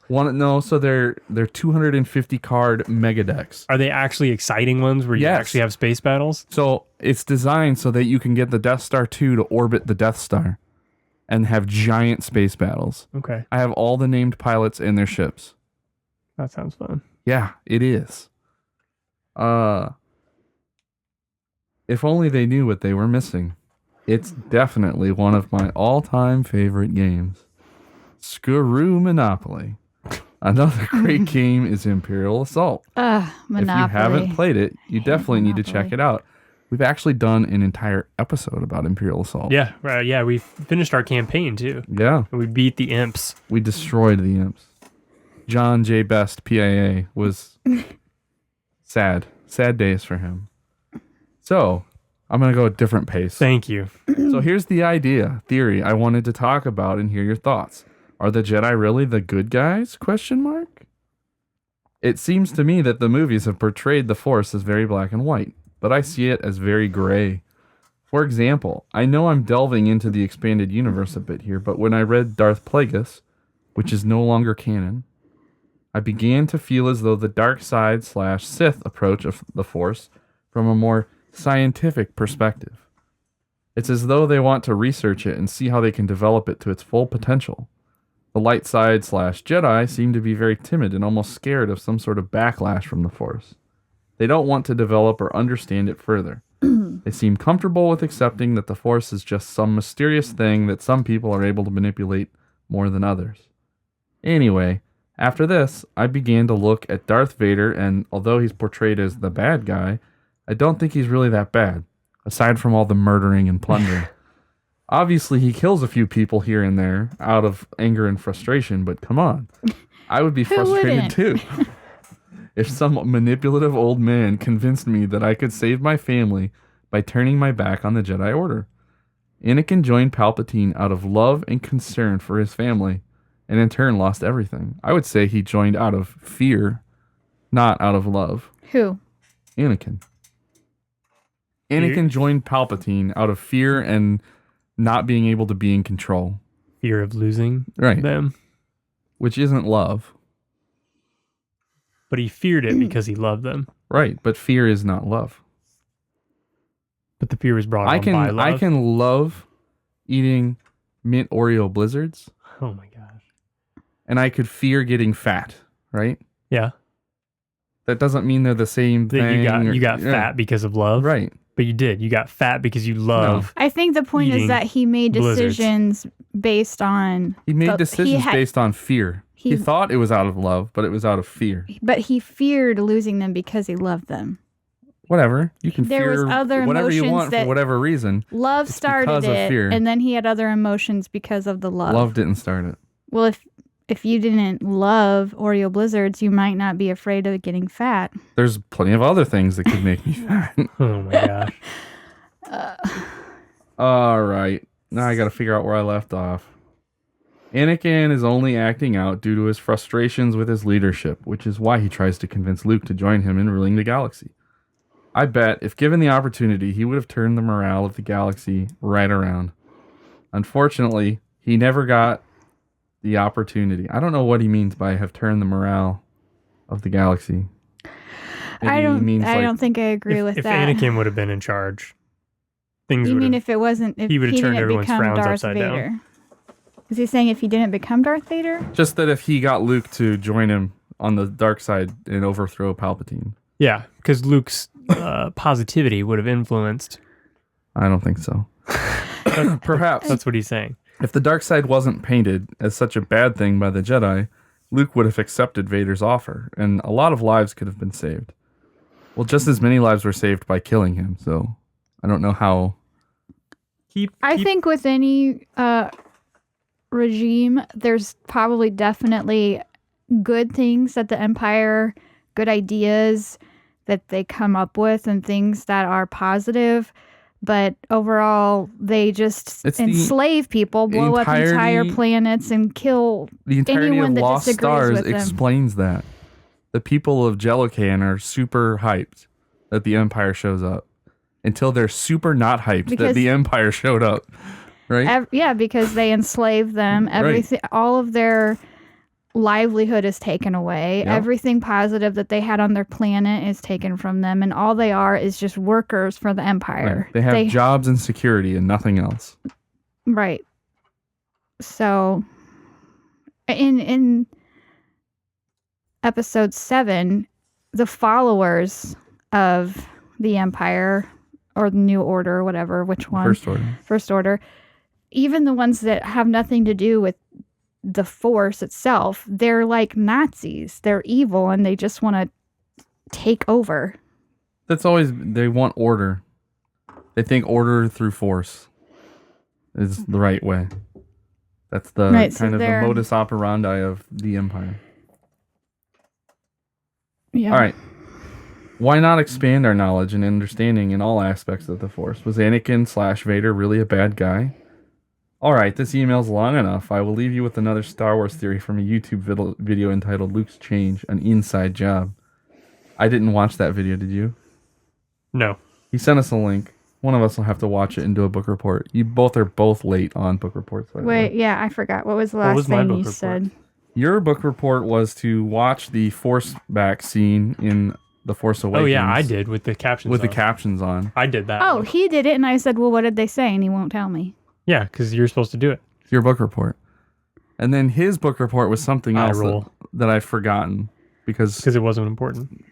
So they're 250 card mega decks. Are they actually exciting ones where you Yes. actually have space battles? So it's designed so that you can get the Death Star 2 to orbit the Death Star and have giant space battles. Okay, I have all the named pilots and their ships. that sounds fun. Yeah, it is. If only they knew what they were missing. It's definitely one of my all-time favorite games. Screw Monopoly. Another great game is Imperial Assault. Monopoly. If you haven't played it, you definitely need to Monopoly. check it out. We've actually done an entire episode about Imperial Assault. Yeah, right. Yeah, we finished our campaign too. Yeah, And we beat the imps. we destroyed the imps. John J. Best, PIA, was sad. Sad days for him. So, I'm going to go a different pace. Thank you. So here's the theory I wanted to talk about and hear your thoughts. Are the Jedi really the good guys? ? It seems to me that the movies have portrayed the Force as very black and white, but I see it as very gray. For example, I know I'm delving into the expanded universe a bit here, but when I read Darth Plagueis, which is no longer canon, I began to feel as though the dark side / Sith approach of the Force from a more scientific perspective. It's as though they want to research it and see how they can develop it to its full potential. The light side / Jedi seem to be very timid and almost scared of some sort of backlash from the Force. They don't want to develop or understand it further. They seem comfortable with accepting that the Force is just some mysterious thing that some people are able to manipulate more than others. Anyway, after this, I began to look at Darth Vader, and although he's portrayed as the bad guy, I don't think he's really that bad, aside from all the murdering and plundering. Obviously, he kills a few people here and there out of anger and frustration, but come on. I would be frustrated too. If some manipulative old man convinced me that I could save my family by turning my back on the Jedi Order. Anakin joined Palpatine out of love and concern for his family, and in turn lost everything. I would say he joined out of fear, not out of love. Who? Anakin. Anakin joined Palpatine out of fear and not being able to be in control. Fear of losing Right. them. Which isn't love. But he feared it because he loved them. Right, but fear is not love. But the fear was brought on by love. I can love eating mint Oreo blizzards, Oh my gosh. and I could fear getting fat, right? Yeah. That doesn't mean they're the same That thing. you got fat because of love. Right. But you did. You got fat because you love. I think the point is Eating that he made blizzards. decisions based on. He made the- decisions had- based on fear. He thought it was out of love, but it was out of fear. But he feared losing them because he loved them. Whatever. You can There was fear other whatever you emotions want for that- whatever reason. Love It's started because of it, fear. and then he had other emotions because of the love. Love didn't start it. Well, if you didn't love Oreo blizzards, you might not be afraid of getting fat. There's plenty of other things that could make me fat. Oh my gosh. All right. Now I got to figure out where I left off. Anakin is only acting out due to his frustrations with his leadership, which is why he tries to convince Luke to join him in ruling the galaxy. I bet if given the opportunity, he would have turned the morale of the galaxy right around. Unfortunately, he never got the opportunity. I don't know what he means by have turned the morale of the galaxy. Maybe I he don't. means, I like, don't think I agree with If that. Anakin would have been in charge, things You would mean have. if it wasn't? If he would have turned didn't everyone's become frowns Darth upside down. Vader? Is he saying if he didn't become Darth Vader? Just that if he got Luke to join him on the dark side and overthrow Palpatine. Yeah, because Luke's positivity would have influenced. I don't think so. Perhaps. That's what he's saying. If the dark side wasn't painted as such a bad thing by the Jedi, Luke would have accepted Vader's offer, and a lot of lives could have been saved. Well, just as many lives were saved by killing him, so I don't know how. I think with any regime, there's probably definitely good things that the Empire, good ideas that they come up with, and things that are positive. But overall, they just It's the enslave people, blow up entire planets, and kill The entirety anyone of that Lost disagrees Stars with them. explains that. The people of Jellican are super hyped that the Empire shows up until they're super not hyped that the Empire showed up. Right? Yeah, because they enslave them. Everything, all of their livelihood is taken away. Yep. Everything positive that they had on their planet is taken from them, and all they are is just workers for the Empire. Right. They have jobs and security and nothing else. Right. So, in episode 7, the followers of the Empire or the New Order, or whatever, which one? First Order. Even the ones that have nothing to do with the Force itself, they're like Nazis. They're evil and they just want to take over. That's always, they want order. They think order through Force is the right way. That's the kind of the modus operandi of the Empire. Yeah. All right. Why not expand our knowledge and understanding in all aspects of the Force? Was Anakin/Vader really a bad guy? All right, this email's long enough. I will leave you with another Star Wars theory from a YouTube video entitled Luke's Change, an Inside Job. I didn't watch that video, did you? No. He sent us a link. One of us will have to watch it and do a book report. You both are late on book reports. Wait, yeah, I forgot. What was the last thing you said? Your book report was to watch the Force back scene in The Force Awakens. Oh, yeah, I did with the captions the captions on. I did that. Oh, he did it, and I said, well, what did they say? And he won't tell me. Yeah, because you're supposed to do it. Your book report. And then his book report was something else that I've forgotten. Because it wasn't important.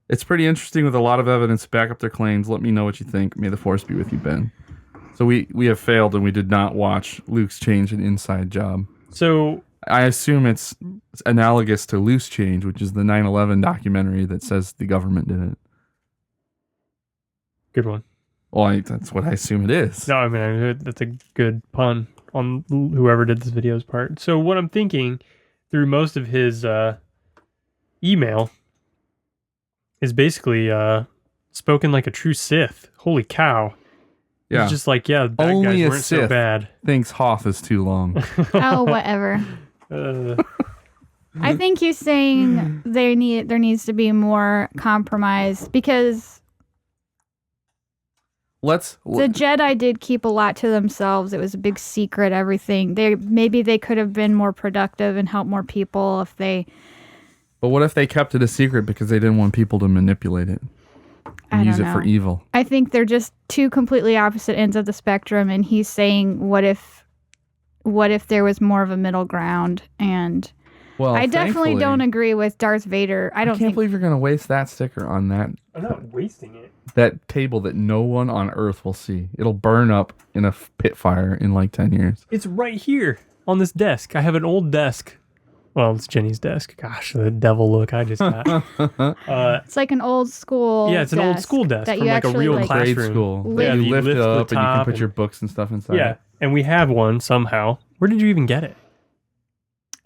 It's pretty interesting with a lot of evidence to back up their claims. Let me know what you think. May the Force be with you, Ben. So we have failed and we did not watch Luke's Change, an Inside Job. So I assume it's analogous to Loose Change, which is the 9/11 documentary that says the government did it. Good one. Well, that's what I assume it is. No, I mean, that's a good pun on whoever did this video's part. So what I'm thinking through most of his email is basically spoken like a true Sith. Holy cow. Yeah. It's just like, bad Only guys a weren't Sith so bad. Thinks Hoth is too long. Oh, whatever. I think he's saying there needs to be more compromise because the Jedi did keep a lot to themselves. It was a big secret, everything. Maybe they could have been more productive and helped more people if they... But what if they kept it a secret because they didn't want people to manipulate it and use it for evil? I think they're just two completely opposite ends of the spectrum, and he's saying, what if there was more of a middle ground? And I definitely don't agree with Darth Vader. I can't believe you're going to waste that sticker on that. I'm not wasting it. That table that no one on Earth will see. It'll burn up in a pit fire in like 10 years. It's right here on this desk. I have an old desk. Well, it's Jenny's desk. Gosh, the devil look I just got. It's like an old school Yeah, it's an old school desk that from you like a real classroom. Grade school. Yeah, you lift it up and you can put your books and stuff inside. Yeah, and we have one somehow. Where did you even get it?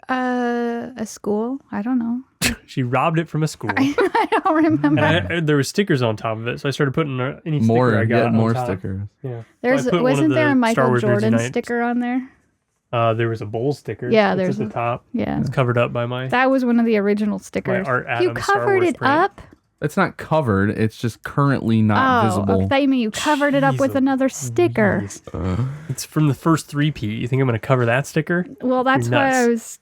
A school? I don't know. She robbed it from a school. I don't remember. And there were stickers on top of it, so I started putting any sticker I got more on top. stickers. Yeah. Wasn't there a Michael Jordan sticker on there? There was a bowl sticker. Yeah, there's at the top. Yeah. It's covered up by my... That was one of the original stickers. My Art Adams You covered it print. up? It's not covered. It's just currently not visible. I thought you mean you covered it up with another sticker. It's from the first 3P. You think I'm going to cover that sticker? Well, that's why I was...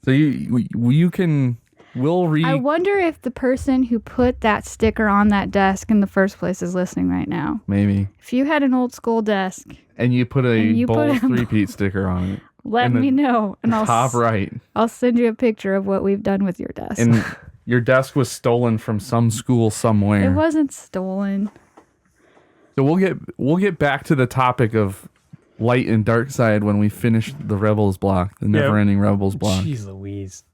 So you can... I wonder if the person who put that sticker on that desk in the first place is listening right now. Maybe. If you had an old school desk... And you put a Bowl 3-peat sticker on it. Let me know. And I'll send you a picture of what we've done with your desk. And your desk was stolen from some school somewhere. It wasn't stolen. So we'll get back to the topic of light and dark side when we finish the Rebels block, the never-ending Rebels block. Jeez Louise.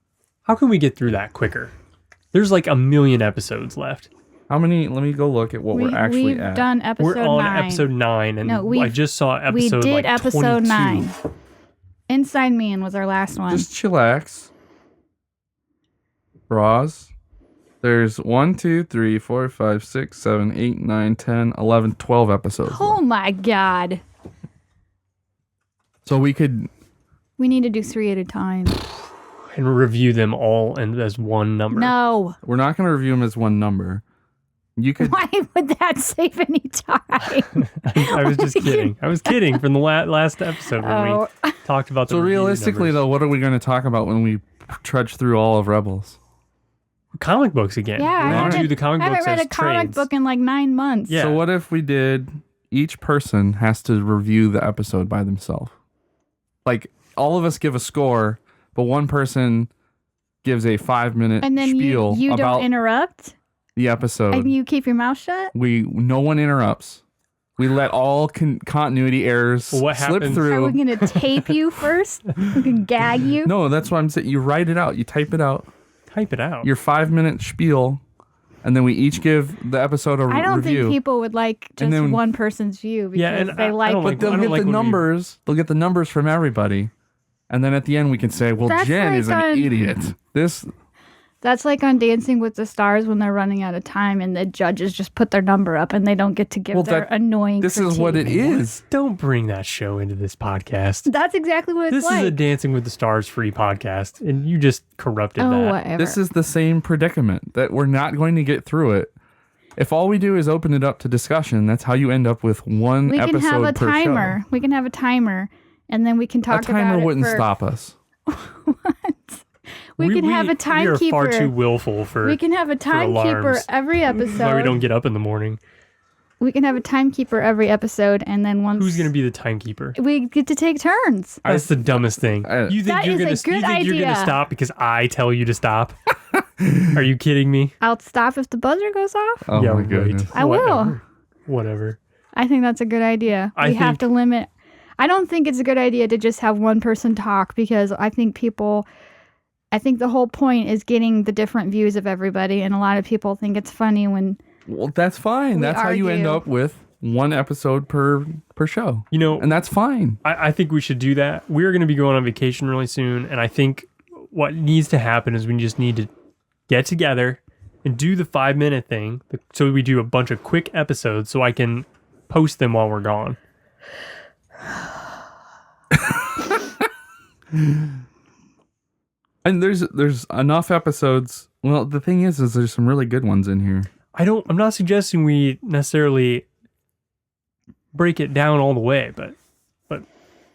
How can we get through that quicker? There's like a million episodes left. How many? Let me go look at what we're actually we've at. Done episode 9. We're on episode 9, and I just saw episode We did episode 22. 9. Inside Man was our last one. Just chillax. Bras. There's 1, 2, 3, 4, 5, 6, 7, 8, 9, 10, 11, 12 episodes. Oh my God. So we could... We need to do 3 at a time. And review them all and as one number. No. We're not going to review them as one number. You could... Why would that save any time? I was just kidding. I was kidding from the last episode when we talked about the So review realistically, numbers. though, what are we going to talk about when we trudge through all of Rebels? Comic books again. Yeah, we I want to do haven't- the comic I books haven't read as a comic trades. book in like 9 months. Yeah. So what if we did... Each person has to review the episode by themselves. Like, all of us give a score, but one person gives a 5-minute And then spiel you about don't interrupt? the episode. And you keep your mouth shut? No one interrupts. We let all continuity errors Well, what slip happens- through. Are we going to tape you first? We can gag you? No, that's what I'm saying. You write it out. You type it out. Type it out. Your 5-minute spiel, and then we each give the episode a I don't review. think people would like just then- one person's view because Yeah, and they I like don't But like- they'll I don't get like the when we- numbers. They'll get the numbers from everybody. And then at the end, we can say, well, That's Jen like is an on- idiot. This... That's like on Dancing with the Stars when they're running out of time and the judges just put their number up and they don't get to give Well, their that- annoying This is what it critique. is. Don't bring that show into this podcast. That's exactly what it's This like. is a Dancing with the Stars free podcast, and you just corrupted oh, that. whatever. This is the same predicament that we're not going to get through it. If all we do is open it up to discussion, that's how you end up with one we episode can have a per timer. show. We can have a timer and then we can talk A timer about it wouldn't for, stop us. We can have a We are timekeeper. far too willful for We can have a timekeeper alarms. every why we episode. don't get up in the morning. We can have a timekeeper every episode and then once Who's going to be the timekeeper? we get to take turns. That's the dumbest thing. You think That you're is a gonna? good You think you're gonna idea. stop because I tell you to stop? Are you kidding me? I'll stop if the buzzer goes off. Oh Yeah, my right. goodness. I will. Whatever. Whatever. I think that's a good idea. I We have think- to limit. I don't think it's a good idea to just have one person talk because I think the whole point is getting the different views of everybody. And a lot of people think it's funny when, Well, that's fine. We That's how you end argue. up with one episode per show. You know, And that's fine. I think we should do that. We're going to be going on vacation really soon, and I think what needs to happen is we just need to get together and do the 5-minute thing. So we do a bunch of quick episodes so I can post them while we're gone. And there's enough episodes. Well, the thing is there's some really good ones in here. I'm not suggesting we necessarily break it down all the way, but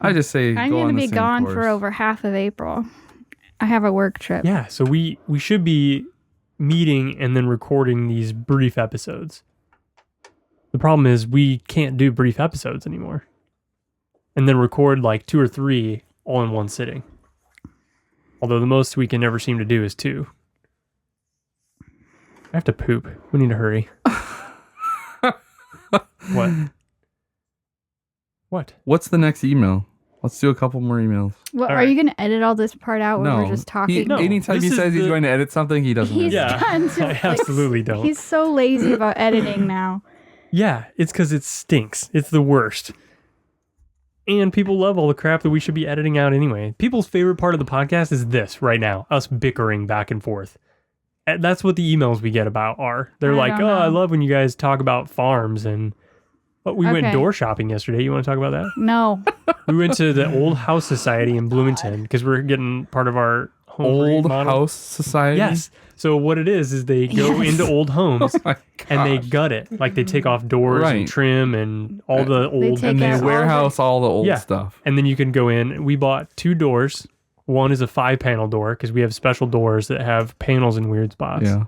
I just say I'm go going on to the be same gone course. for over half of April. I have a work trip. yeah, so we should be meeting and then recording these brief episodes. The problem is we can't do brief episodes anymore. And then record like 2 or 3 all in one sitting. Although the most we can ever seem to do is 2. I have to poop. We need to hurry. What? What? What's the next email? Let's do a couple more emails. Well, All are right. you going to edit all this part out when No. we're just talking? No. Anytime this he is says he's the- going to edit something, he doesn't. He's edit. Yeah, done to, I absolutely don't. He's so lazy about editing now. Yeah, it's because it stinks. It's the worst. And people love all the crap that we should be editing out anyway. People's favorite part of the podcast is this right now, us bickering back and forth. And that's what the emails we get about are. They're I like, don't oh, I know. love when you guys talk about farms and... But we went Okay. door shopping yesterday. You want to talk about that? No. We went to the Old House Society in Bloomington because we're getting part of our home Old remodel. House Society. Yes. So what it is they go Yes. into old homes Oh my and they gosh. gut it. Like they take off doors Right. and trim and all the old... take And out they all warehouse all the old Yeah. stuff. And then you can go in. We bought 2 doors. One is a 5-panel door because we have special doors that have panels in weird spots. Yeah.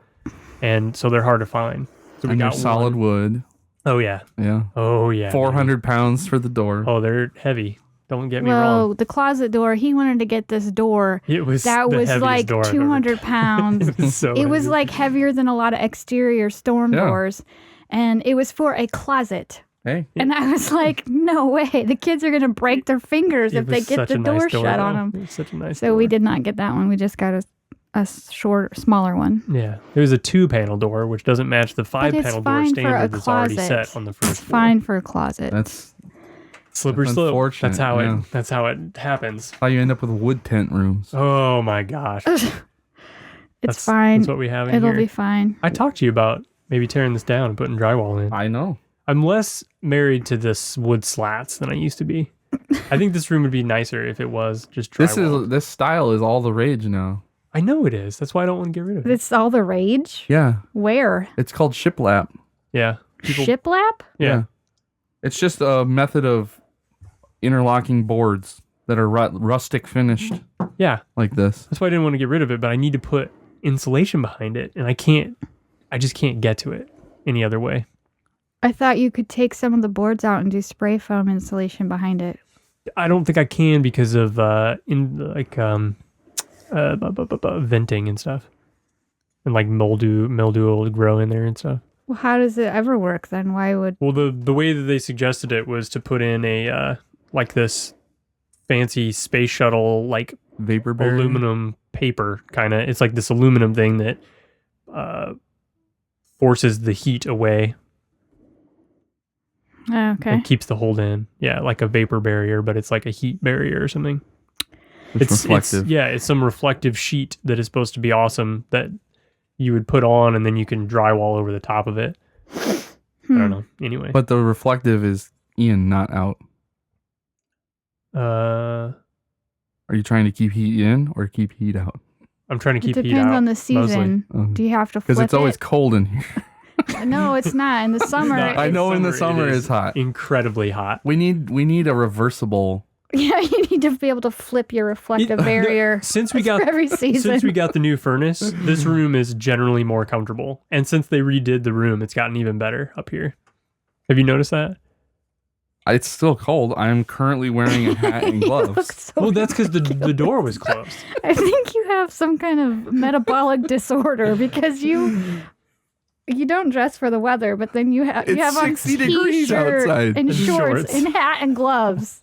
And so they're hard to find. So we And they're got solid one. wood. Oh, yeah. Yeah. Oh, yeah. 400 pounds for the door. Oh, they're heavy. Don't get me Well, wrong. the closet door, he wanted to get this door It was that the was heaviest like door I've ever 200 pounds. It was so It was heavy. like heavier than a lot of exterior storm Yeah. doors. And it was for a closet. Hey. And I was like, no way. The kids are going to break their fingers It if they was get such the a nice door shut on though. them. It was such a nice So door. we did not get that one. We just got a smaller one. Yeah. It was a 2-panel door, which doesn't match the 5-panel door fine for a standard that's already closet. set on the first It's floor. fine for a closet. That's Slippery That's slope. unfortunate, That's how yeah. that's how it happens. how you end up with wood tent rooms. Oh my gosh. It's fine. That's what we have in It'll here. be fine. I talked to you about maybe tearing this down and putting drywall in. I know. I'm less married to this wood slats than I used to be. I think this room would be nicer if it was just drywall. This style is all the rage now. I know it is. That's why I don't want to get rid of it. It's all the rage? Yeah. Where? It's called shiplap. Yeah. Shiplap? Yeah. It's just a method of interlocking boards that are rustic finished Yeah. like this. That's why I didn't want to get rid of it, but I need to put insulation behind it, and I just can't get to it any other way. I thought you could take some of the boards out and do spray foam insulation behind it. I don't think I can because of venting and stuff, and like mildew will grow in there and stuff. Well, how does it ever work then? Why would... Well, the way that they suggested it was to put in a like this fancy space shuttle like Vapor barrier? aluminum paper kind of. It's like this aluminum thing that forces the heat away. Okay. And keeps the hold in. Yeah, like a vapor barrier, but it's like a heat barrier or something. It's reflective. It's some reflective sheet that is supposed to be awesome that you would put on and then you can drywall over the top of it. I don't know. Anyway. But the reflective is in, not out. Uh, Are you trying to keep heat in or keep heat out? I'm trying to keep It heat out. depends on the season. Mostly. Do you have to flip Because it's always it? cold in here. No, it's not. In the summer... No, I know in the summer it it's hot. Incredibly hot. We need a reversible. Yeah, you need to be able to flip your reflective barrier Since we for got every season. Since we got the new furnace, this room is generally more comfortable. And since they redid the room, it's gotten even better up here. Have you noticed that? It's still cold. I'm currently wearing a hat and You gloves. look so Well, that's because the door was closed. I think you have some kind of metabolic disorder because you don't dress for the weather, but then you have It's on 60 degrees t-shirt outside. and And shorts shorts. and hat and gloves.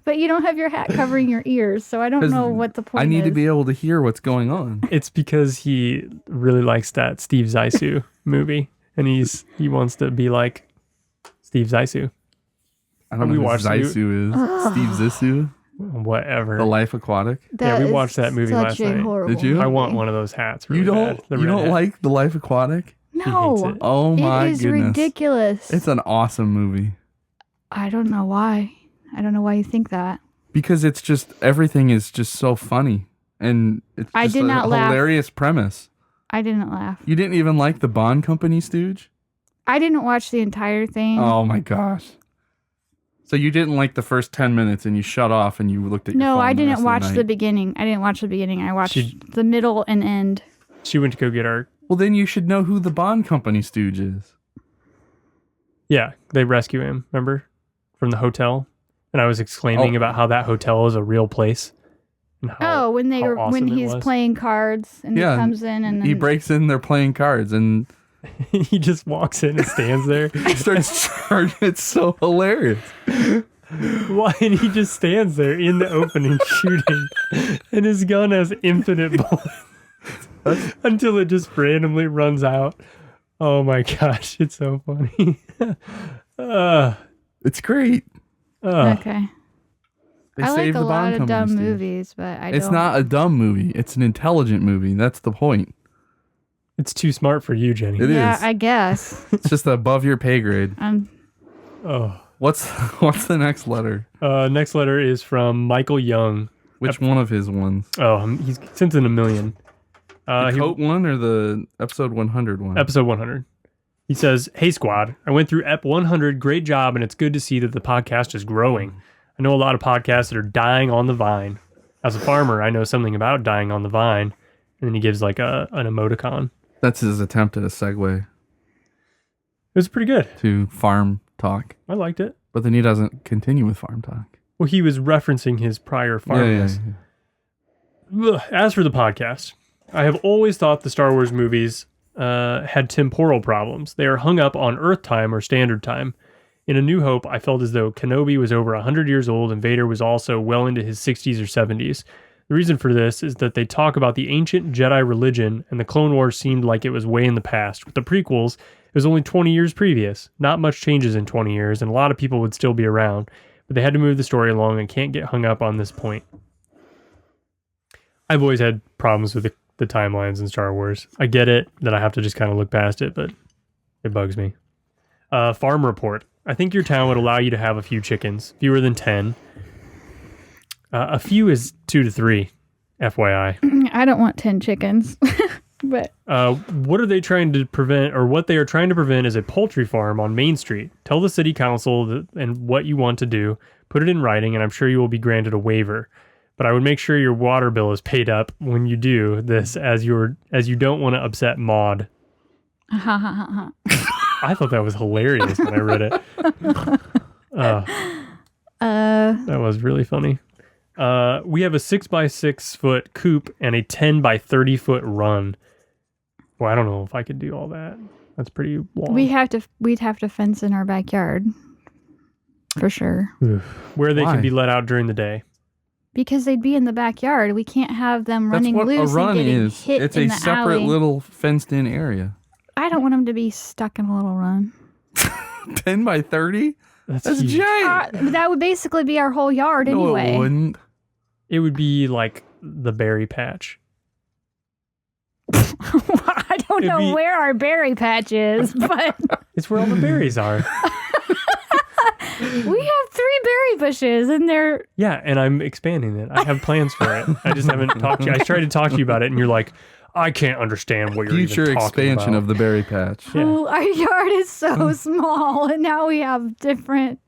But you don't have your hat covering your ears, so I don't 'Cause know what the point I need is. to be able to hear what's going on. It's because he really likes that Steve Zissou movie, and he wants to be like Steve Zissou. I don't We know who watched Zissou is. Steve Zissou, Whatever. The Life Aquatic. Yeah, we is watched that movie such last a night. horrible Did you? I want movie. one of those hats. Really You don't bad. The you red don't hat. like The Life Aquatic? No, hates it. Oh my it is goodness. ridiculous. It's an awesome movie. I don't know why. I don't know why you think that. Because it's just everything is just so funny. And it's I just did a not laugh. hilarious premise. I didn't laugh. You didn't even like the Bond Company stooge? I didn't watch the entire thing. Oh my gosh. So you didn't like the first 10 minutes and you shut off and you looked at your No, phone I the didn't rest of watch the the night. beginning. I didn't watch the beginning. I watched She- the middle and end. She went to go get our. Well, then you should know who the Bond Company stooge is. Yeah, they rescue him. Remember, from the hotel, and I was exclaiming about how that hotel is a real place. And how, Oh, when how awesome when it he's was. playing cards and Yeah, he comes in and then He breaks in, they're playing cards, and he just walks in and stands there. he starts charging. It's so hilarious. Why? And he just stands there in the opening shooting, and his gun has infinite bullets until it just randomly runs out. Oh my gosh, it's so funny. It's great. Okay. They I like saved a the lot Bond of Company dumb stooge. movies, but I It's don't. not a dumb movie. It's an intelligent movie. That's the point. It's too smart for you, Jenny. It Yeah, is. I guess. It's just above your pay grade. Oh. What's the next letter? Next letter is from Michael Young. Which one of his ones? Oh, he's sent in 1 million. The Coat one or the episode 100 one? Episode 100. He says, "Hey squad, I went through EP 100. Great job, and it's good to see that the podcast is growing. I know a lot of podcasts that are dying on the vine. As a farmer, I know something about dying on the vine." And then he gives like an emoticon. That's his attempt at a segue It was pretty good. to farm talk. I liked it. But then he doesn't continue with farm talk. Well, he was referencing his prior farmers. Ugh. As for the podcast, I have always thought the Star Wars movies had temporal problems. They are hung up on Earth time or Standard Time. In A New Hope, I felt as though Kenobi was over 100 years old and Vader was also well into his 60s or 70s. The reason for this is that they talk about the ancient Jedi religion, and the Clone Wars seemed like it was way in the past. With the prequels, it was only 20 years previous. Not much changes in 20 years, and a lot of people would still be around. But they had to move the story along and can't get hung up on this point. I've always had problems with the timelines in Star Wars. I get it that I have to just kind of look past it, but it bugs me. Farm report. I think your town would allow you to have a few chickens, fewer than 10. A few is 2 to 3, FYI. I don't want 10 chickens. But what are they trying to prevent, or what they are trying to prevent is a poultry farm on Main Street. Tell the city council and what you want to do. Put it in writing, and I'm sure you will be granted a waiver. But I would make sure your water bill is paid up when you do this, as you don't want to upset Maud. I thought that was hilarious when I read it. That was really funny. We have a 6x6 foot coop and a 10 by 30 foot run. Well, I don't know if I could do all that. That's pretty long. we'd have to fence in our backyard. For sure. Where they Why? can be let out during the day. Because they'd be in the backyard. We can't have them running That's what loose a run and getting is. hit It's in a the separate alley. little fenced-in area. I don't want them to be stuck in a little run. 10 by 30? That's huge. giant. That would basically be our whole yard anyway. No, it wouldn't. It would be like the berry patch. I don't It'd know be- where our berry patch is, but It's where all the berries are. we have 3 berry bushes and they're... Yeah, and I'm expanding it. I have plans for it. I just haven't talked to you. I tried to talk to you about it, and you're like, I can't understand what you're Future even talking expansion about. of the berry patch. Yeah. Oh, our yard is so small and now we have different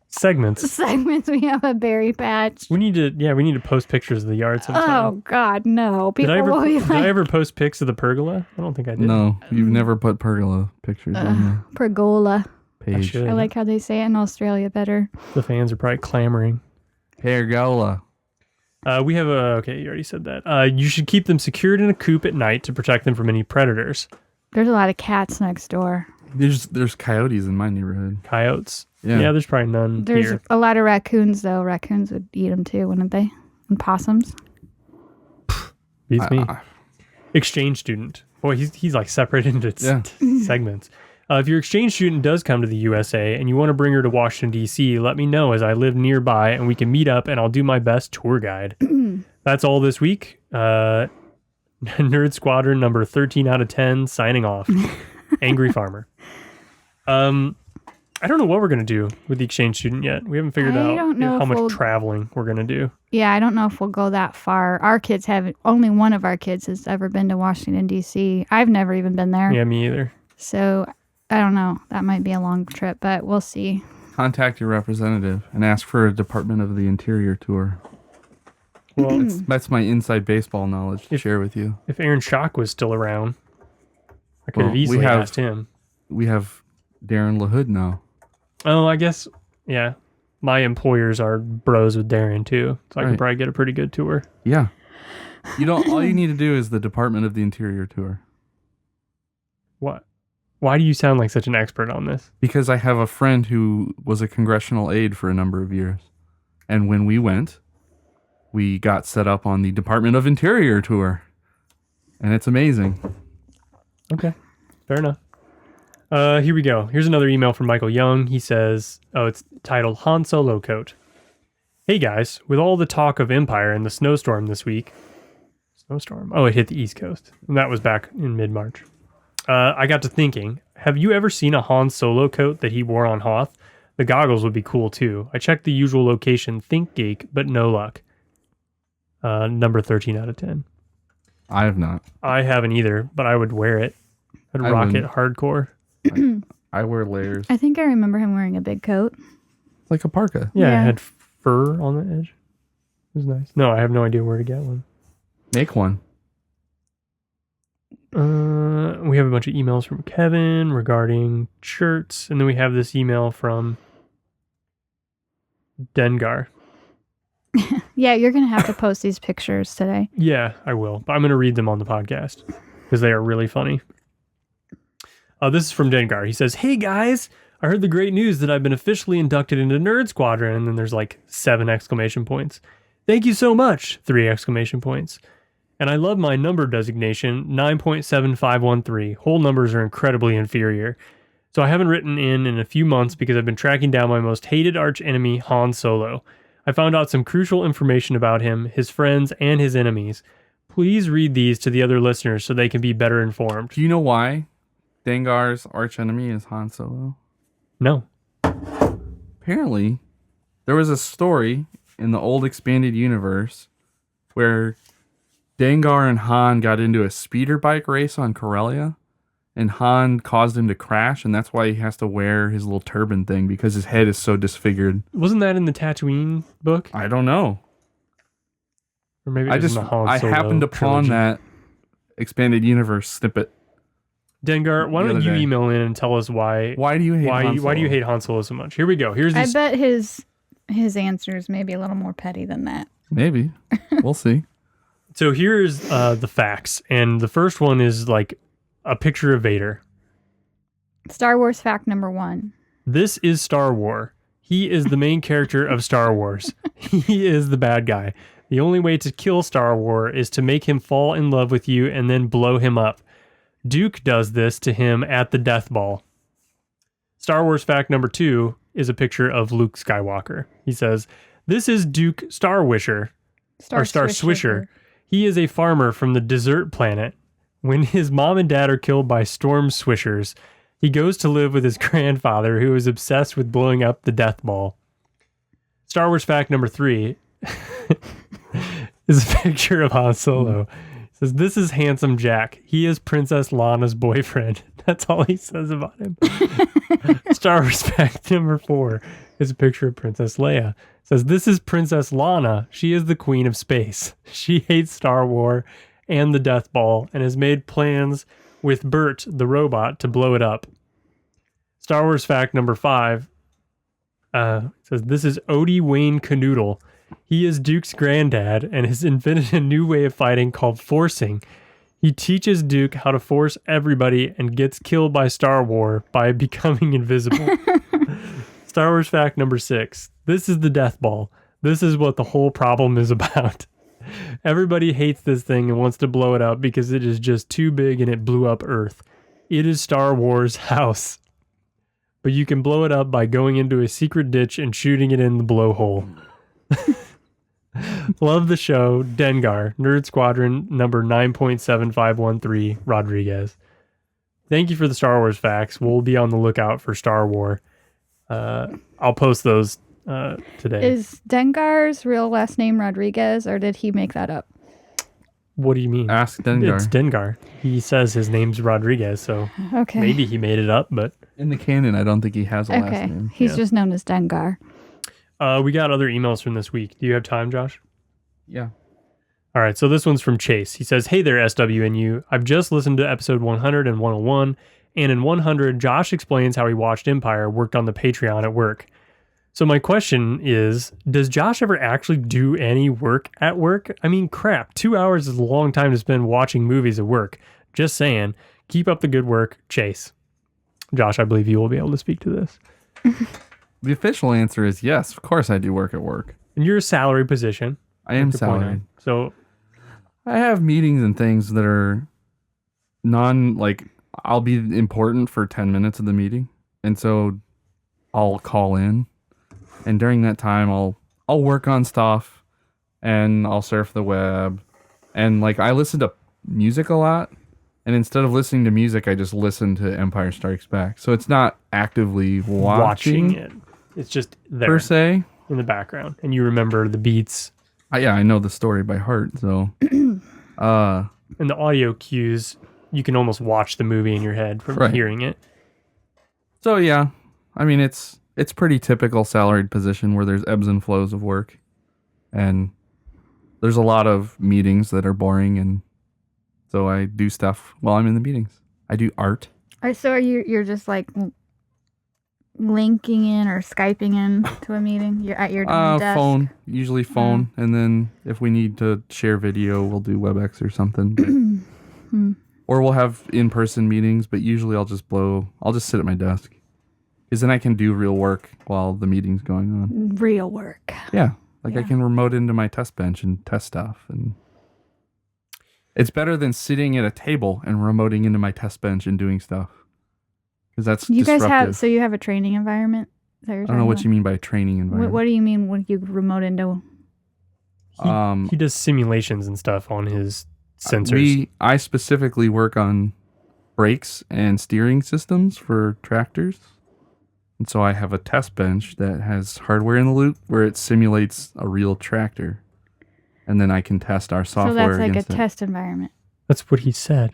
Segments. segments. We have a berry patch. We need to post pictures of the yard sometime. Oh, God, no. Did People I will be did I like, ever post pics of the pergola? I don't think I did. No, you've never put pergola pictures on pergola. the I page. should. I like how they say it in Australia better. The fans are probably clamoring. Pergola. We have okay, you already said that. You should keep them secured in a coop at night to protect them from any predators. There's a lot of cats next door. There's coyotes in my neighborhood. Coyotes. Yeah. Yeah, there's probably none There's here. a lot of raccoons, though. Raccoons would eat them too, wouldn't they? And possums. Beats me. Exchange student. Boy, he's like separated into Yeah. segments. If your exchange student does come to the USA and you want to bring her to Washington, D.C., let me know, as I live nearby and we can meet up and I'll do my best tour guide. That's all this week. Nerd Squadron number 13 out of 10 signing off. Angry Farmer. I don't know what we're going to do with the exchange student yet. We haven't figured I out don't know how if much we'll- traveling we're going to do. Yeah, I don't know if we'll go that far. Our kids haven't. Only one of our kids has ever been to Washington, D.C. I've never even been there. Yeah, me either. So I don't know. That might be a long trip, but we'll see. Contact your representative and ask for a Department of the Interior tour. Well, That's my inside baseball knowledge to share with you. if Aaron Schock was still around, I could have Well, we easily have- asked him. We have Darren LaHood now. Oh, I guess, yeah. My employers are bros with Darren, too. So I can Right. probably get a pretty good tour. Yeah. All you need to do is the Department of the Interior tour. What? Why do you sound like such an expert on this? Because I have a friend who was a congressional aide for a number of years. And when we went, we got set up on the Department of Interior tour. And it's amazing. Okay, fair enough. Here we go. Here's another email from Michael Young. He says, it's titled Han Solo Coat. Hey guys, with all the talk of Empire and the snowstorm this week. Snowstorm? Oh, it hit the East Coast. And that was back in mid-March. I got to thinking, have you ever seen a Han Solo coat that he wore on Hoth? The goggles would be cool too. I checked the usual location, ThinkGeek, but no luck. Number 13 out of 10. I have not. I haven't either, but I would wear it. I'd I rock it wouldn't. hardcore. I wear layers. I think I remember him wearing a big coat. Like a parka. Yeah, Yeah. it had fur on the edge. It was nice. No, I have no idea where to get one. Make one. We have a bunch of emails from Kevin regarding shirts, and then we have this email from Dengar. Yeah, you're going to have to post these pictures today. Yeah, I will, but I'm going to read them on the podcast because they are really funny. This is from Dengar. He says, "Hey guys, I heard the great news that I've been officially inducted into Nerd Squadron," and then there's like 7 exclamation points. "Thank you so much," 3 exclamation points. "And I love my number designation, 9.7513. Whole numbers are incredibly inferior. So I haven't written in a few months because I've been tracking down my most hated arch enemy, Han Solo. I found out some crucial information about him, his friends, and his enemies. please read these to the other listeners so they can be better informed. Do you know why Dengar's archenemy is Han Solo? No. Apparently, there was a story in the old expanded universe where Dengar and Han got into a speeder bike race on Corellia, and Han caused him to crash, and that's why he has to wear his little turban thing, because his head is so disfigured. Wasn't that in the Tatooine book? I don't know. Or maybe it was in the Han Solo happened upon trilogy. that expanded universe snippet. Dengar, why the don't other you day. email in and tell us why Why do you hate Han Solo? why do you hate Han Solo so much? Here we go. Here's I these. bet his answers may be a little more petty than that. Maybe. We'll see. So here's the facts, and the first one is like a picture of Vader. Star Wars fact number 1. This is Star Wars. He is the main character of Star Wars. He is the bad guy. The only way to kill Star Wars is to make him fall in love with you and then blow him up. Duke does this to him at the Death Ball. Star Wars fact number 2 is a picture of Luke Skywalker. He says, "This is Duke Star Swisher. He is a farmer from the desert planet. When his mom and dad are killed by storm swishers, he goes to live with his grandfather, who is obsessed with blowing up the Death Ball." Star Wars fact number 3 is a picture of Han Solo. It says, "This is handsome Jack. He is Princess Lana's boyfriend." That's all he says about him. Star Wars fact number 4 is a picture of Princess Leia. It says, "This is Princess Lana. She is the queen of space. She hates Star Wars and the Death Ball and has made plans with Bert, the robot, to blow it up." Star Wars fact number 5 says, "This is Odie Wayne Canoodle. He is Duke's granddad and has invented a new way of fighting called forcing. He teaches Duke how to force everybody and gets killed by Star Wars by becoming invisible." Star Wars fact number 6. This is the Death Ball. This is what the whole problem is about. Everybody hates this thing and wants to blow it up because it is just too big and it blew up Earth. It is Star Wars' house. But you can blow it up by going into a secret ditch and shooting it in the blowhole. Love the show. Dengar, Nerd Squadron number 9.7513, Rodriguez. Thank you for the Star Wars facts. We'll be on the lookout for Star Wars. I'll post those today. Is Dengar's real last name Rodriguez, or did he make that up? What do you mean? Ask Dengar. It's Dengar. He says his name's Rodriguez, so Okay. maybe he made it up, but In the canon, I don't think he has a last Okay. name. He's Yeah. just known as Dengar. we got other emails from this week. Do you have time, Josh? Yeah. All right, so this one's from Chase. He says, "Hey there, SWNU. I've just listened to episode 100 and 101, and in 100, Josh explains how he watched Empire, worked on the Patreon at work. So my question is, does Josh ever actually do any work at work? I mean, crap, 2 hours is a long time to spend watching movies at work. Just saying. Keep up the good work, Chase." Josh, I believe you will be able to speak to this. The official answer is yes. Of course I do work at work. And you're a salary position. I am to point out. salaried. So I have meetings and things that are I'll be important for 10 minutes of the meeting. And so I'll call in. And during that time, I'll work on stuff and I'll surf the web. And I listen to music a lot. And instead of listening to music, I just listen to Empire Strikes Back. So it's not actively watching it. It's just there per se. in the background. And you remember the beats I know the story by heart. So, and the audio cues. You can almost watch the movie in your head from Right. hearing it. So yeah, I mean it's pretty typical salaried position where there's ebbs and flows of work, and there's a lot of meetings that are boring, and so I do stuff while I'm in the meetings. I do art. So you're just linking in or Skyping in to a meeting? You're at your desk? Phone, usually phone, and then if we need to share video, we'll do WebEx or something. But, or we'll have in-person meetings, but usually I'll just sit at my desk. Because then I can do real work while the meeting's going on. Real work. Yeah. I Yeah. can remote into my test bench and test stuff. And it's better than sitting at a table and remoting into my test bench and doing stuff. Because that's You disruptive. guys you have a training environment? Is that I don't know what you mean by training environment. What do you mean when you remote into? He does simulations and stuff on his sensors? I specifically work on brakes and steering systems for tractors. And so I have a test bench that has hardware in the loop where it simulates a real tractor. And then I can test our software So that's like a against it. test environment. That's what he said.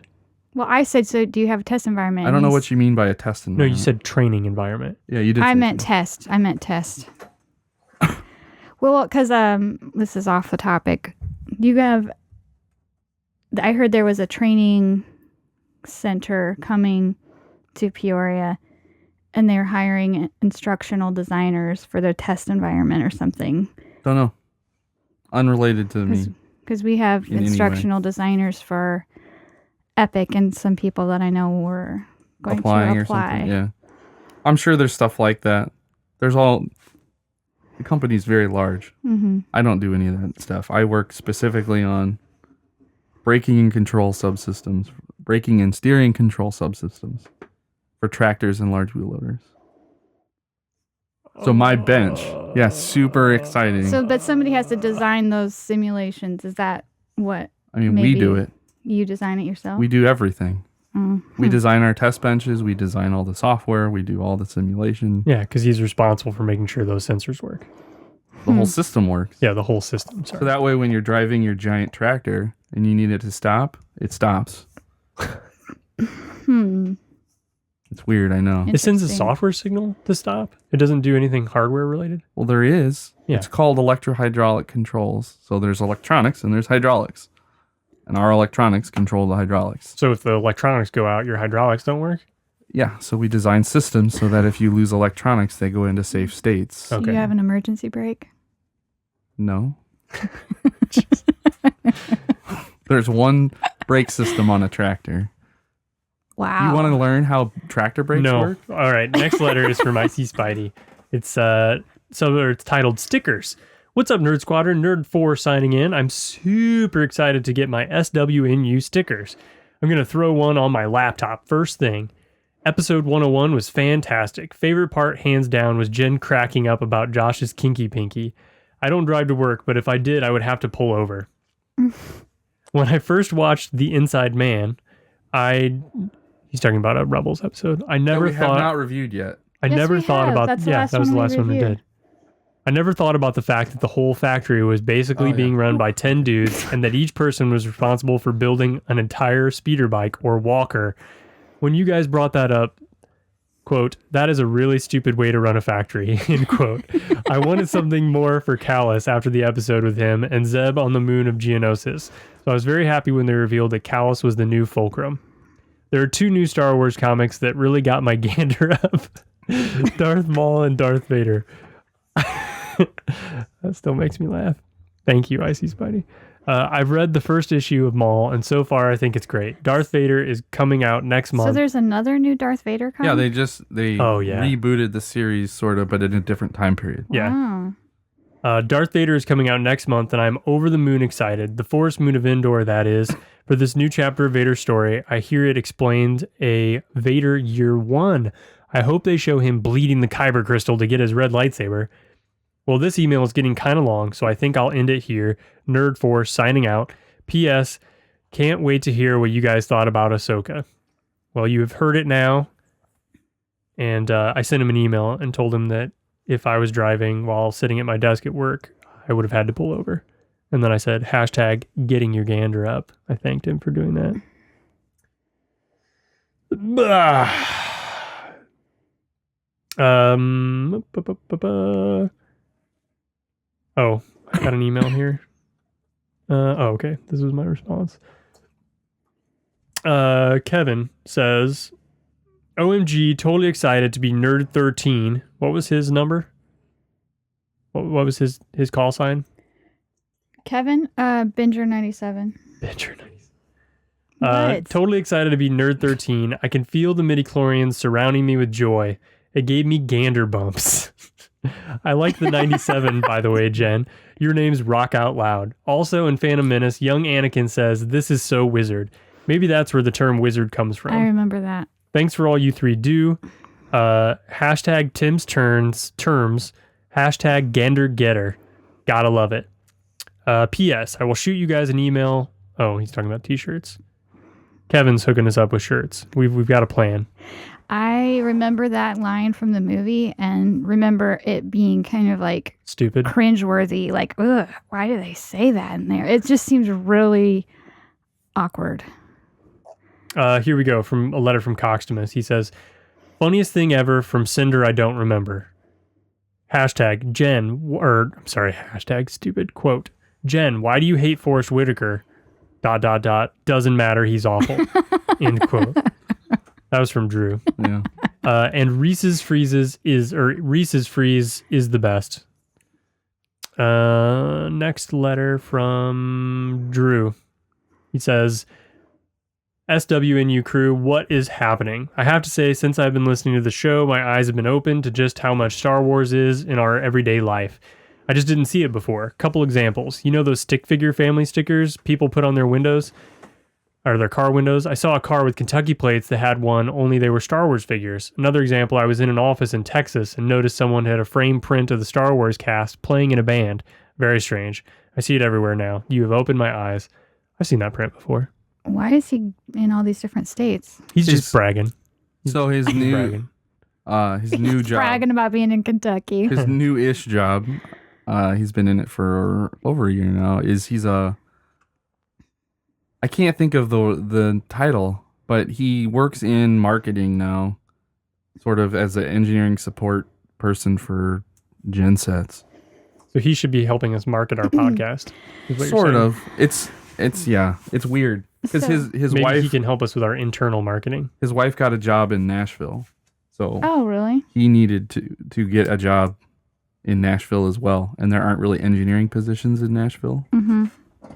Well, I said, so do you have a test environment? I don't know what you mean by a test No, environment. you said training environment. Yeah, you did. I say meant so. test. I meant test. Well, because this is off the topic. I heard there was a training center coming to Peoria, and they're hiring instructional designers for their test environment or something. Don't know. Unrelated to me. Because we have In any way. instructional designers for Epic, and some people that I know were going Applying to or apply. something. Yeah. I'm sure there's stuff like that. The company's very large. Mm-hmm. I don't do any of that stuff. I work specifically on braking and steering control subsystems for tractors and large wheel loaders. So my bench, yeah, super exciting. So, but somebody has to design those simulations. Is that what I mean, maybe we do it. you design it yourself? We do everything. Oh. We design our test benches. We design all the software. We do all the simulation. Yeah, because he's responsible for making sure those sensors work. The whole system works. Yeah, the whole system. Sorry. So that way, when you're driving your giant tractor and you need it to stop, it stops. It's weird, I know. It sends a Interesting. software signal to stop. It doesn't do anything hardware related. Well, there is. Yeah. It's called electrohydraulic controls. So there's electronics and there's hydraulics. And our electronics control the hydraulics. So if the electronics go out, your hydraulics don't work? Yeah, so we design systems so that if you lose electronics, they go into safe states. Do Okay. you have an emergency brake? No. There's one brake system on a tractor. Wow. You want to learn how tractor brakes No. work? All right. Next letter is from Icy Spidey. It's it's titled Stickers. What's up, Nerd Squadron? Nerd 4 signing in. I'm super excited to get my SWNU stickers. I'm going to throw one on my laptop first thing. Episode 101 was fantastic. Favorite part, hands down, was Jen cracking up about Josh's kinky pinky. I don't drive to work, but if I did, I would have to pull over. When I first watched The Inside Man, he's talking about a Rebels episode. I never we thought have not reviewed yet. I Yes, never we thought have. about That's the yeah, last that was the one we last one we reviewed. did. I never thought about the fact that the whole factory was basically Oh, being yeah. run by 10 dudes and that each person was responsible for building an entire speeder bike or walker. When you guys brought that up, quote, that is a really stupid way to run a factory, end quote. I wanted something more for Callus after the episode with him and Zeb on the moon of Geonosis. So I was very happy when they revealed that Callus was the new Fulcrum. There are 2 new Star Wars comics that really got my gander up. Darth Maul and Darth Vader. That still makes me laugh. Thank you, Icy Spidey. I've read the first issue of Maul, and so far I think it's great. Darth Vader is coming out next month. So there's another new Darth Vader comic? Yeah, they Oh, yeah. rebooted the series sort of, but in a different time period. Yeah. Wow. Darth Vader is coming out next month, and I'm over the moon excited. The Forest Moon of Endor, that is, for this new chapter of Vader's story. I hear it explained a Vader Year 1. I hope they show him bleeding the Kyber crystal to get his red lightsaber. Well, this email is getting kind of long, so I think I'll end it here. Nerd Force signing out. P.S. Can't wait to hear what you guys thought about Ahsoka. Well, you have heard it now. And I sent him an email and told him that if I was driving while sitting at my desk at work, I would have had to pull over. And then I said, hashtag getting your gander up. I thanked him for doing that. Oh, I got an email here. Okay. This was my response. Kevin says, OMG, totally excited to be Nerd 13. What was his number? What was his call sign? Kevin, Binger 97. Binger 90s. What? Totally excited to be Nerd 13. I can feel the midichlorians surrounding me with joy. It gave me gander bumps. I like the 97, by the way, Jen. Your name's Rock Out Loud. Also, in Phantom Menace, young Anakin says, this is so wizard. Maybe that's where the term wizard comes from. I remember that. Thanks for all you 3 do. Hashtag Tim's terms. Hashtag Gander Getter. Gotta love it. P.S. I will shoot you guys an email Oh, he's talking about t-shirts. Kevin's hooking us up with shirts. We've got a plan. I remember that line from the movie and remember it being kind of like Stupid. cringeworthy. Like, ugh, why do they say that in there? It just seems really awkward. Here we go from a letter from Coxtimus. He says, funniest thing ever from Cinder I don't remember. Hashtag Jen, hashtag stupid quote. Jen, why do you hate Forrest Whitaker? ... Doesn't matter, he's awful. End quote. That was from Drew. Yeah. And Reese's Freeze is the best. Next letter from Drew. He says, SWNU crew, what is happening? I have to say, since I've been listening to the show, my eyes have been opened to just how much Star Wars is in our everyday life. I just didn't see it before. Couple examples. You know those stick figure family stickers people put on their windows? Or their car windows? I saw a car with Kentucky plates that had one, only they were Star Wars figures. Another example, I was in an office in Texas and noticed someone had a frame print of the Star Wars cast playing in a band. Very strange. I see it everywhere now. You have opened my eyes. I've seen that print before. Why is he in all these different states? He's just bragging. So his new job, bragging about being in Kentucky. his new-ish job, he's been in it for over a year now. I can't think of the title, but he works in marketing now, sort of as an engineering support person for gensets. So he should be helping us market our podcast. Is what Sort you're of. It's weird because So- his Maybe wife he can help us with our internal marketing. his wife got a job in Nashville, so Oh, really? he needed to get a job in Nashville as well, and there aren't really engineering positions in Nashville. Mm-hmm.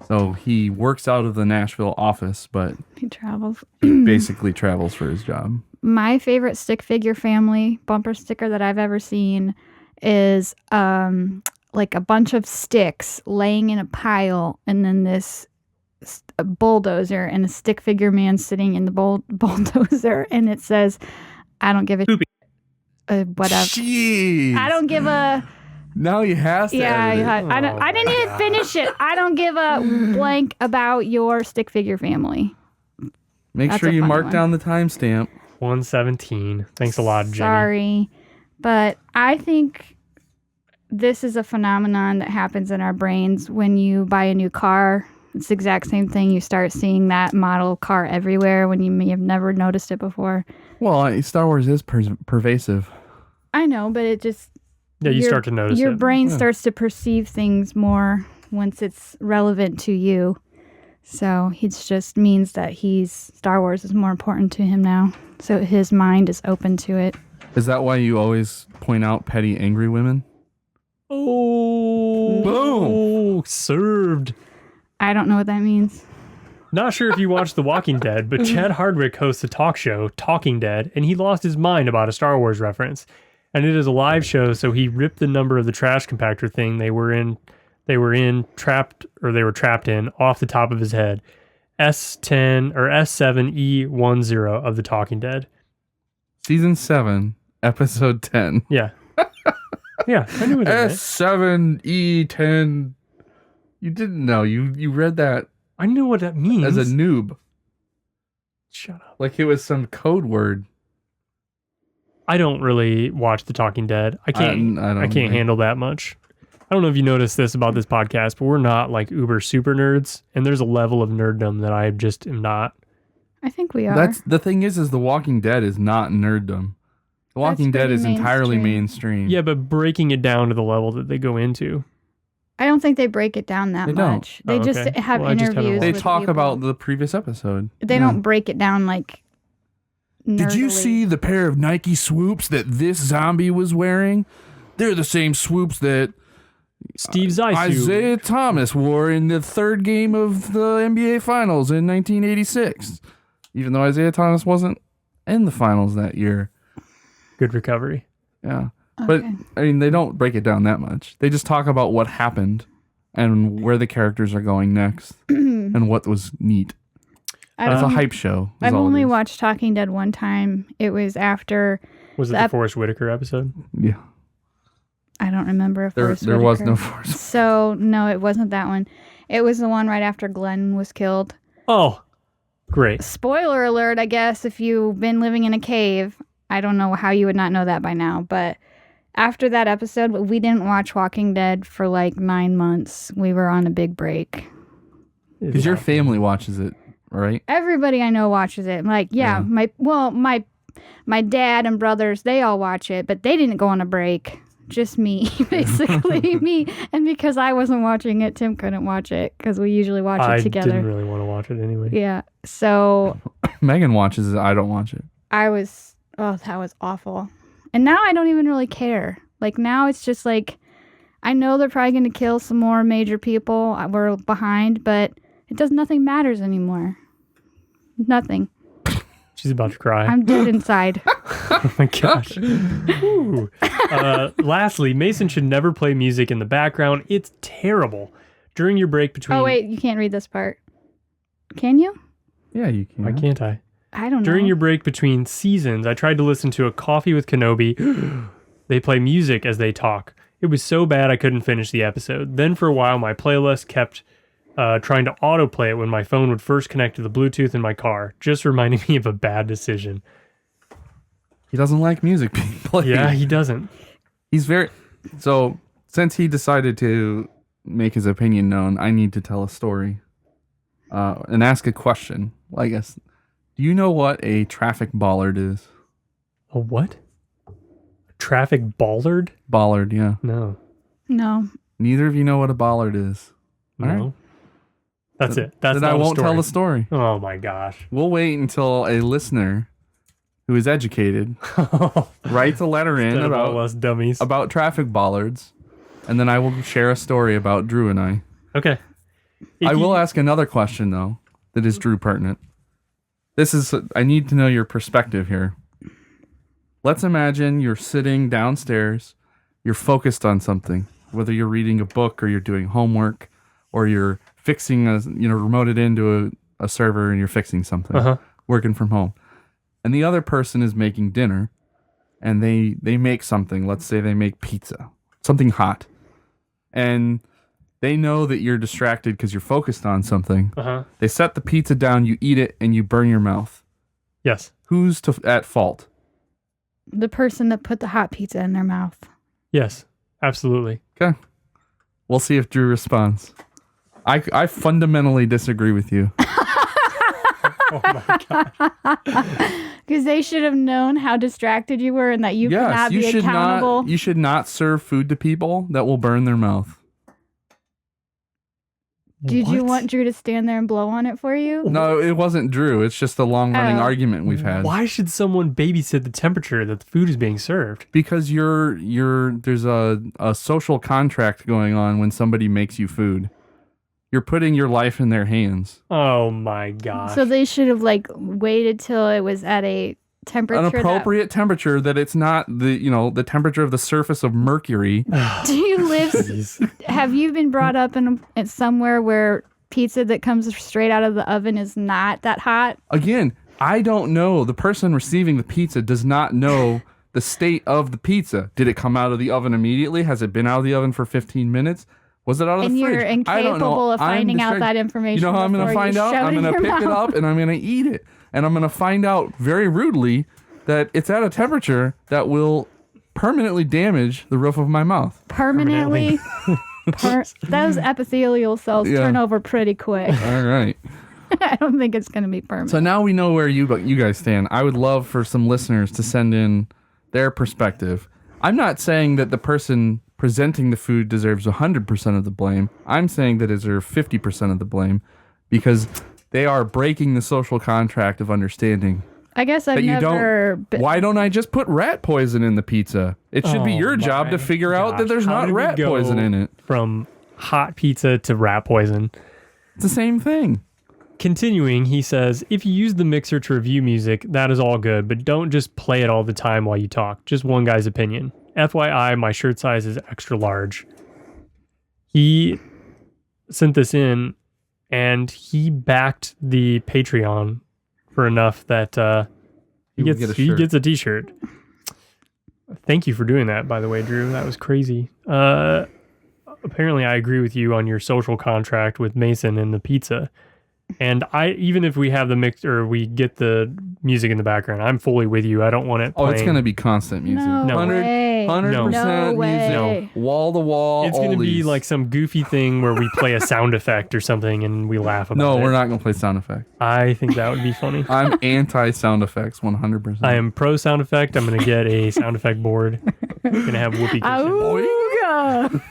So he works out of the Nashville office, but He travels. he basically travels for his job. My favorite stick figure family bumper sticker that I've ever seen is like a bunch of sticks laying in a pile, and then this a bulldozer and a stick figure man sitting in the bulldozer, and it says, "I don't give a whatever. Jeez. I don't give a." Now he has to. Yeah, edit it. I didn't even finish it. I don't give a blank about your stick figure family. Make That's sure a you funny mark one. down the timestamp. 117. Thanks a lot, Jenny. Sorry, but I think this is a phenomenon that happens in our brains when you buy a new car. It's the exact same thing. You start seeing that model car everywhere when you may have never noticed it before. Well, Star Wars is pervasive. I know, but it just... Yeah, you start to notice your it. brain starts to perceive things more once it's relevant to you. So it just means that Star Wars is more important to him now. So his mind is open to it. Is that why you always point out petty, angry women? Oh, Boom. Served. I don't know what that means. Not sure if you watched The Walking Dead, but Chad Hardwick hosts a talk show, Talking Dead, and he lost his mind about a Star Wars reference. And it is a live show, so he ripped the number of the trash compactor thing they were trapped in off the top of his head. S10 or S7E10 of The Talking Dead. Season 7, episode 10. Yeah. Yeah, I knew what that meant. S7E10. You didn't know. You read that I knew what that means. as a noob. Shut up. Like it was some code word. I don't really watch The Talking Dead. I can't handle that much. I don't know if you noticed this about this podcast, but we're not like uber super nerds, and there's a level of nerddom that I just am not. I think we are. That's the thing is The Walking Dead is not nerddom. The Walking Dead pretty is entirely mainstream. mainstream. Yeah, but breaking it down to the level that they go into. I don't think they break it down that They don't. much. They Oh, just okay. have Well, I just interviews. haven't They with talk people. about the previous episode. They don't break it down like. Did you nerdily. see the pair of Nike swoops that this zombie was wearing? They're the same swoops that Steve Zissou. Isaiah Thomas wore in the third game of the NBA Finals in 1986. Even though Isaiah Thomas wasn't in the finals that year. Good recovery. Yeah. But, Okay. I mean, they don't break it down that much. They just talk about what happened and where the characters are going next and what was neat. It's a hype show. I've only watched Talking Dead one time. It was after. Was it the Forrest Whitaker episode? Yeah. I don't remember if There was no Forrest. So no, it wasn't that one. It was the one right after Glenn was killed. Oh, great. Spoiler alert, I guess, if you've been living in a cave. I don't know how you would not know that by now, but after that episode, we didn't watch Walking Dead for like 9 months. We were on a big break. Because your family watches it, right? Everybody I know watches it. Like, yeah. My dad and brothers, they all watch it, but they didn't go on a break. Just me, basically me. And because I wasn't watching it, Tim couldn't watch it because we usually watch it together. I didn't really want to watch it anyway. Yeah. So Megan watches it. I don't watch it. that was awful. And now I don't even really care. Like now it's just like, I know they're probably going to kill some more major people. We're behind, but nothing matters anymore. Nothing. She's about to cry. I'm dead inside. Oh my gosh. Ooh. Lastly, Mason should never play music in the background. It's terrible. During your break between... Oh, wait, you can't read this part. Can you? Yeah, you can. Why can't I? I don't know. During your break between seasons, I tried to listen to a Coffee with Kenobi. They play music as they talk. It was so bad I couldn't finish the episode. Then for a while, my playlist kept trying to autoplay it when my phone would first connect to the Bluetooth in my car, just reminding me of a bad decision. He doesn't like music being played. Yeah, he doesn't. He's very... So, since he decided to make his opinion known, I need to tell a story and ask a question. Well, I guess, do you know what a traffic bollard is? A what? A traffic bollard? Bollard, yeah. No. No. Neither of you know what a bollard is. No. All right. That's it. That's then not I won't a story. tell the story. Oh my gosh. We'll wait until a listener who is educated writes a letter in Instead of all us dummies. about traffic bollards, and then I will share a story about Drew and I. Okay. I will ask another question, though, that is Drew pertinent. I need to know your perspective here. Let's imagine you're sitting downstairs, you're focused on something, whether you're reading a book or you're doing homework or you're fixing remote it into a server and you're fixing something, working from home. And the other person is making dinner and they make something. Let's say they make pizza, something hot. And they know that you're distracted because you're focused on something. They set the pizza down, you eat it, and you burn your mouth. Yes. Who's at fault? The person that put the hot pizza in their mouth. Yes. Absolutely. Okay. We'll see if Drew responds. I fundamentally disagree with you. Oh my god. Because they should have known how distracted you were and that you could not be accountable. You should not serve food to people that will burn their mouth. Did you want Drew to stand there and blow on it for you? No, it wasn't Drew. It's just a long-running argument we've had. Why should someone babysit the temperature that the food is being served? Because there's a social contract going on when somebody makes you food. You're putting your life in their hands. Oh my gosh. So they should have waited till it was at a temperature. An appropriate temperature that it's not the temperature of the surface of Mercury. Do you live? Have you been brought up in somewhere where pizza that comes straight out of the oven is not that hot? Again, I don't know. The person receiving the pizza does not know the state of the pizza. Did it come out of the oven immediately? Has it been out of the oven for 15 minutes? Was it out of the fridge? And you're incapable of finding out that information. You know how I'm going to find out? I'm going to pick it up and I'm going to eat it. And I'm going to find out very rudely that it's at a temperature that will permanently damage the roof of my mouth. Permanently? Those epithelial cells turn over pretty quick. All right. I don't think it's going to be permanent. So now we know where you guys stand. I would love for some listeners to send in their perspective. I'm not saying that the person presenting the food deserves 100% of the blame. I'm saying that they deserve 50% of the blame because they are breaking the social contract of understanding. I guess I've never... Why don't I just put rat poison in the pizza? It should be your job to figure out that there's not rat poison in it. From hot pizza to rat poison. It's the same thing. Continuing, he says, if you use the mixer to review music, that is all good, but don't just play it all the time while you talk. Just one guy's opinion. FYI, my shirt size is extra large. He sent this in, and he backed the Patreon for enough that he gets a t-shirt. Thank you for doing that, by the way, Drew. That was crazy. apparently I agree with you on your social contract with Mason and the pizza. And even if we have the mix or we get the music in the background, I'm fully with you. I don't want it playing. Oh, it's going to be constant music. No way. 100% No way. music. Wall to wall. It's going to be like some goofy thing where we play a sound effect or something and we laugh about it. No, we're not going to play sound effects. I think that would be funny. I'm anti sound effects 100%. I am pro sound effect. I'm going to get a sound effect board. I'm going to have whoopee cushion. Auga.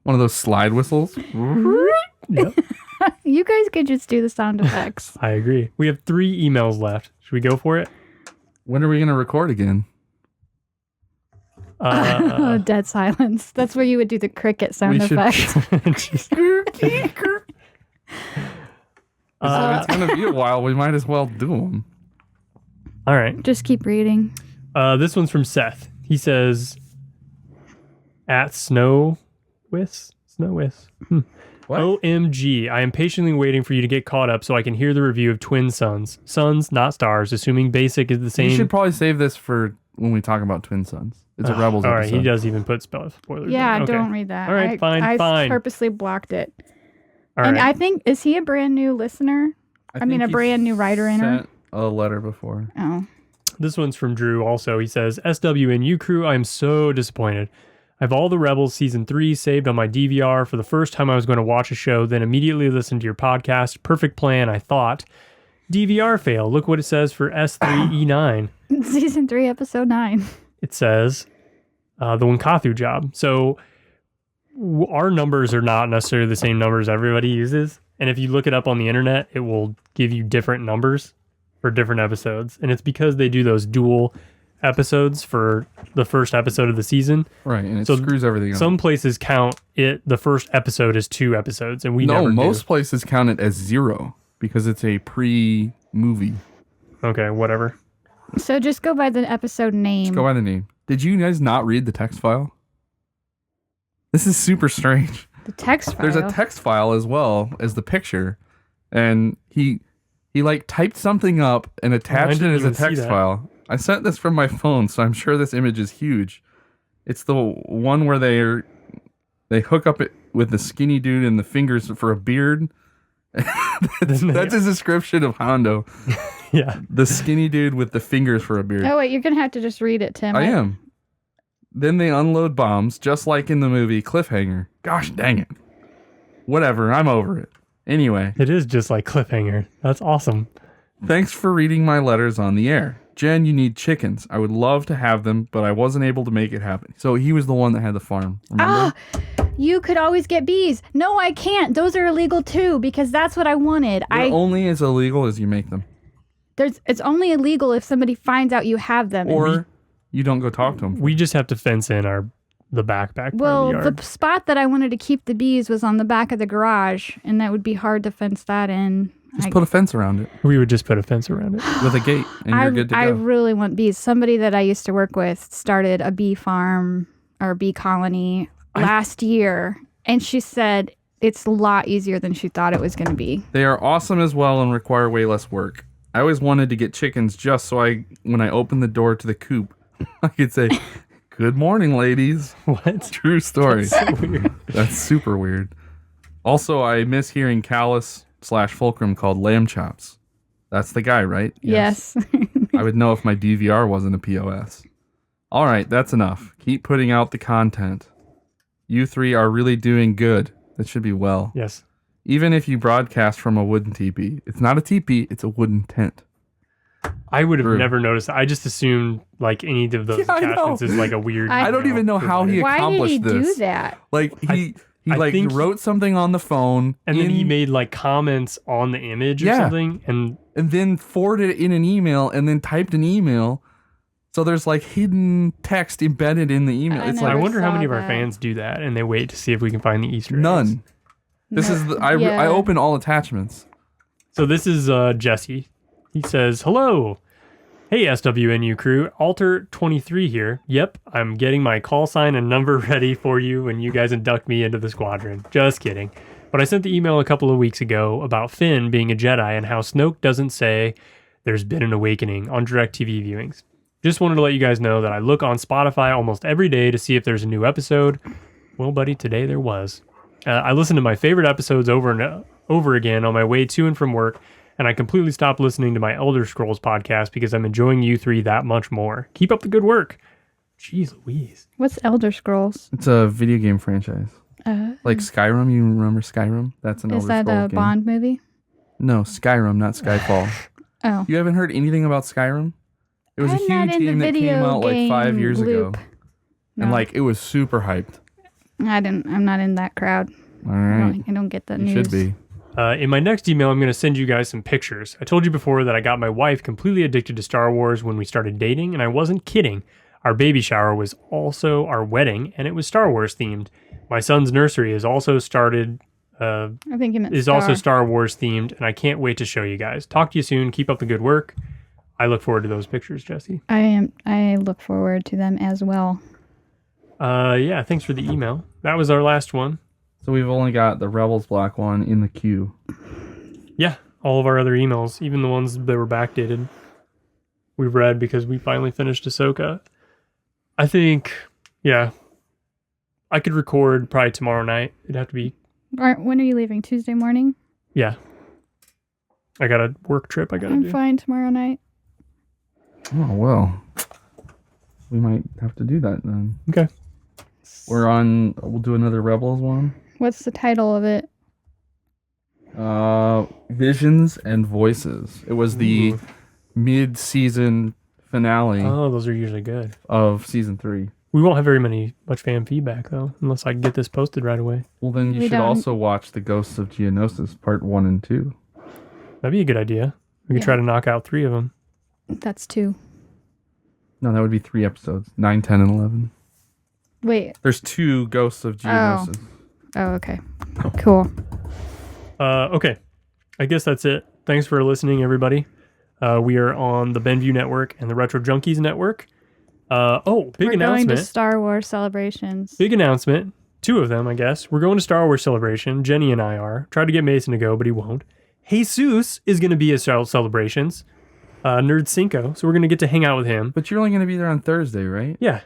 One of those slide whistles. Yep, You guys could just do the sound effects. I agree. We have 3 emails left. Should we go for it? When are we going to record again? Dead silence. That's where you would do the cricket sound We should- effect. Just- It's going to be a while. We might as well do them. all right. Just keep reading. This one's from Seth. He says, at Snowwis. What? OMG, I am patiently waiting for you to get caught up so I can hear the review of Twin Suns. Suns, not stars, assuming basic is the same. You should probably save this for when we talk about Twin Sons. It's a Rebels All right, episode. he does even put spoilers. Yeah, in. Okay. don't read that. All right, I fine. purposely blocked it. All And right. I think, is he a brand new listener? I mean, think a he brand new writer in her? sent a letter before. Oh. This one's from Drew also. He says, SWNU crew, I am so disappointed. I have all the Rebels Season 3 saved on my DVR for the first time I was going to watch a show, then immediately listen to your podcast. Perfect plan, I thought. DVR fail. Look what it says for S3E9. Season 3, Episode 9. It says, the Winkathu job. So our numbers are not necessarily the same numbers everybody uses. And if you look it up on the internet, it will give you different numbers for different episodes. And it's because they do those dual episodes for the first episode of the season. Right, and it So screws everything up. Some places count it, the first episode as 2 episodes, and we never do. most places count it as 0 because it's a pre-movie. Okay, whatever. So just go by the episode name. Just go by the name. Did you guys not read the text file? This is super strange. The text file. There's a text file as well as the picture, and he like typed something up and attached it didn't as a even see text that. file. I sent this from my phone, so I'm sure this image is huge. It's the one where they hook up it with the skinny dude and the fingers for a beard. That's his description of Hondo. Yeah. The skinny dude with the fingers for a beard. Oh, wait, you're going to have to just read it, Tim. I am. Then they unload bombs, just like in the movie Cliffhanger. Gosh dang it. Whatever, I'm over it. Anyway, It is just like Cliffhanger. That's awesome. thanks for reading my letters on the air. Jen, you need chickens. I would love to have them, but I wasn't able to make it happen. So he was the one that had the farm. Remember? You could always get bees. No, I can't. Those are illegal too because that's what I wanted. They're only as illegal as you make them. It's only illegal if somebody finds out you have them. Or you don't go talk to them. We just have to fence in the backpack part Well, of the yard. the spot that I wanted to keep the bees was on the back of the garage, and that would be hard to fence that in. Just put a fence around it We would just put a fence around it. with a gate, and you're good to go. I really want bees. Somebody that I used to work with started a bee farm or bee colony last year, and she said it's a lot easier than she thought it was going to be. They are awesome as well and require way less work. I always wanted to get chickens just so when I open the door to the coop, I could say, "Good morning, ladies." What? True story. So weird. That's super weird. Also, I miss hearing Callus/Fulcrum called lamb chops. That's the guy, right? Yes. I would know if my DVR wasn't a POS. All right, that's enough. Keep putting out the content. You 3 are really doing good. That should be well. Yes. Even if you broadcast from a wooden teepee. It's not a teepee, it's a wooden tent. I would have True. never noticed. I just assumed like any of those Yeah, I know. attachments is like a weird. I don't even know how he Why did he accomplished do this. that? Like he I think wrote something on the phone And then he in- made like comments on the image or Yeah. something. And and then forwarded it in an email and then typed an email. So there's like hidden text embedded in the email. I It's never I like wonder how saw many of our that. fans do that and they wait to see if we can find the Easter eggs. none. This No. is the, Yeah. I open all attachments. So this is Jesse. He says, "Hello. Hey, SWNU crew. Alter23 here. Yep, I'm getting my call sign and number ready for you when you guys induct me into the squadron. Just kidding. But I sent the email a couple of weeks ago about Finn being a Jedi and how Snoke doesn't say there's been an awakening on DirecTV viewings. Just wanted to let you guys know that I look on Spotify almost every day to see if there's a new episode. Well, buddy, today there was. I listened to my favorite episodes over and over again on my way to and from work, and I completely stopped listening to my Elder Scrolls podcast because I'm enjoying you three that much more. Keep up the good work. Jeez Louise. What's Elder Scrolls? It's a video game franchise. Like Skyrim. You remember Skyrim? That's an Elder Scrolls game. Is that a Bond movie? No, Skyrim, not Skyfall. Oh. You haven't heard anything about Skyrim? It was a huge game that came out like 5 years ago. No. And like it was super hyped. I'm not in that crowd. All right. I don't get the You news. should be. In my next email, I'm going to send you guys some pictures. I told you before that I got my wife completely addicted to Star Wars when we started dating, and I wasn't kidding. Our baby shower was also our wedding, and it was Star Wars themed. My son's nursery is also started. I think you meant also Star Wars themed, and I can't wait to show you guys. Talk to you soon. Keep up the good work. I look forward to those pictures, Jesse. I look forward to them as well. Yeah, thanks for the email. That was our last one. So we've only got the Rebels block one in the queue. Yeah, all of our other emails, even the ones that were backdated, we've read because we finally finished Ahsoka. I think, yeah, I could record probably tomorrow night. It'd have to be. When are you leaving? Tuesday morning? Yeah. I got a work trip I got to do. I'm fine tomorrow night. Oh, well. We might have to do that then. Okay. We'll do another Rebels one. What's the title of it? Visions and Voices. It was the mid-season finale Oh, those are usually good. of season 3. We won't have much fan feedback, though, unless I can get this posted right away. Well, then you We should don't- also watch The Ghosts of Geonosis, part 1 and 2. That'd be a good idea. We could Yeah. try to knock out 3 of them. That's 2. No, that would be 3 episodes. 9, 10, and 11. Wait. There's 2 Ghosts of Geonosis. Oh, okay. Cool. Okay. I guess that's it. Thanks for listening, everybody. We are on the BenView Network and the Retro Junkies Network. Big We're going announcement. to Star Wars celebrations. Big announcement. 2 of them, I guess. We're going to Star Wars Celebration. Jenny and I are. Tried to get Mason to go, but he won't. Jesus is going to be at Celebrations. Nerd Cinco. So we're going to get to hang out with him. But you're only going to be there on Thursday, right? Yeah.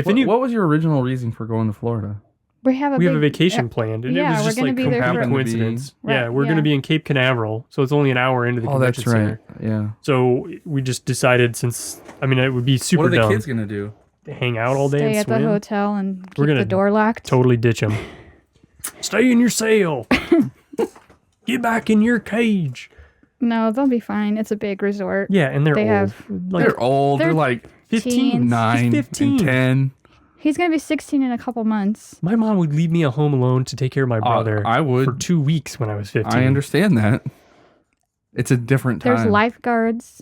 What was your original reason for going to Florida? We have a vacation planned. And yeah, it was we're just gonna like be there complete for- coincidence. Right, Yeah, we're going to yeah. be in Cape Canaveral. So it's only an hour into the Oh, convention that's right. center. Yeah. So we just decided it would be super What are the dumb kids going to do? to hang out all day Stay and at swim. the hotel and keep We're gonna the door locked. Totally ditch them. Stay in your cell. Get back in your cage. No, they'll be fine. It's a big resort. Yeah, and they're They old. have- Like They're old. They're they're like 15. 9 15. and 10. He's going to be 16 in a couple months. My mom would leave me at home alone to take care of my brother I would. for 2 weeks when I was 15. I understand that. It's a different time. There's lifeguards.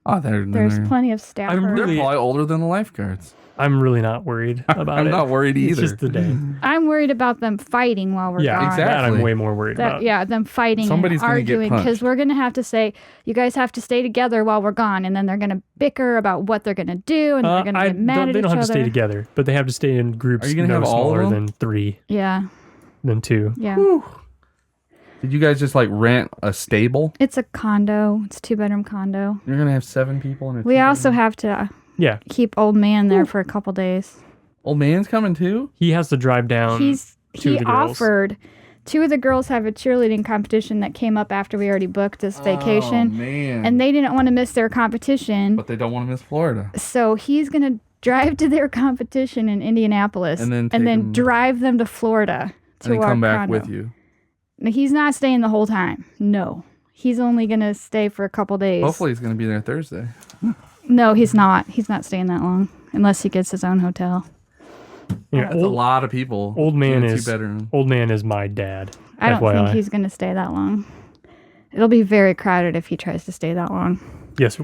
Oh, There's plenty of staff. I'm They're really- probably older than the lifeguards. I'm really not worried about I'm it. not worried It's either. just the day. I'm worried about them fighting while we're Yeah, gone. exactly. That I'm way more worried about. Them fighting Somebody's and gonna get arguing because punched. we're going to have to say, you guys have to stay together while we're gone. And then they're going to bicker about what they're going to do. And they're going to get mad at they each don't have other. to stay together, but they have to stay in groups Are you gonna no have all of smaller them? than 3, Yeah. than 2. Yeah. Did you guys just like rent a stable? It's a condo. It's a 2-bedroom condo. You're going to have 7 people in a We also have to Yeah, keep old man there for a couple days. Old man's coming too? he has to drive down. 2 of He the girls. offered. 2 of the girls have a cheerleading competition that came up after we already booked this vacation. Oh, man. And they didn't want to miss their competition. But they don't want to miss Florida. So he's going to drive to their competition in Indianapolis And then take them- drive them to Florida to And then our come back condo. with you. No, he's not staying the whole time. No. He's only going to stay for a couple days. Hopefully he's going to be there Thursday. No, he's not. He's not staying that long unless he gets his own hotel. Yeah, That's a lot of people. old man in a is 2-bedroom. old man is my dad. I don't FYI. think he's going to stay that long. It'll be very crowded if he tries to stay that long. Yes.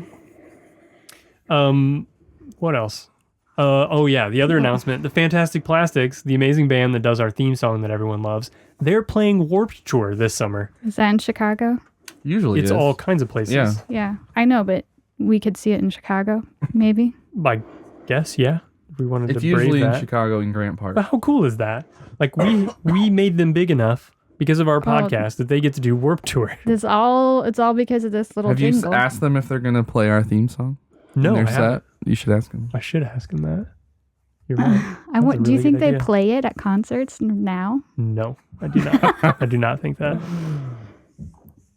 What else? The other announcement, the Fantastic Plastics, the amazing band that does our theme song that everyone loves, they're playing Warped Tour this summer. Is that in Chicago? Usually It's is. all kinds of places. Yeah. Yeah, I know, but we could see it in Chicago, maybe. I guess, yeah. If we wanted It's to brave usually in that. Chicago in Grant Park. But how cool is that? Like we made them big enough because of our podcast that they get to do Warped Tour. It's all because of this little Have you jingle. asked them if they're going to play our theme song? No, in I their haven't. set? You should ask him. I should ask him that. You're right. Do you think they idea. play it at concerts now? No, I do not. I do not think that.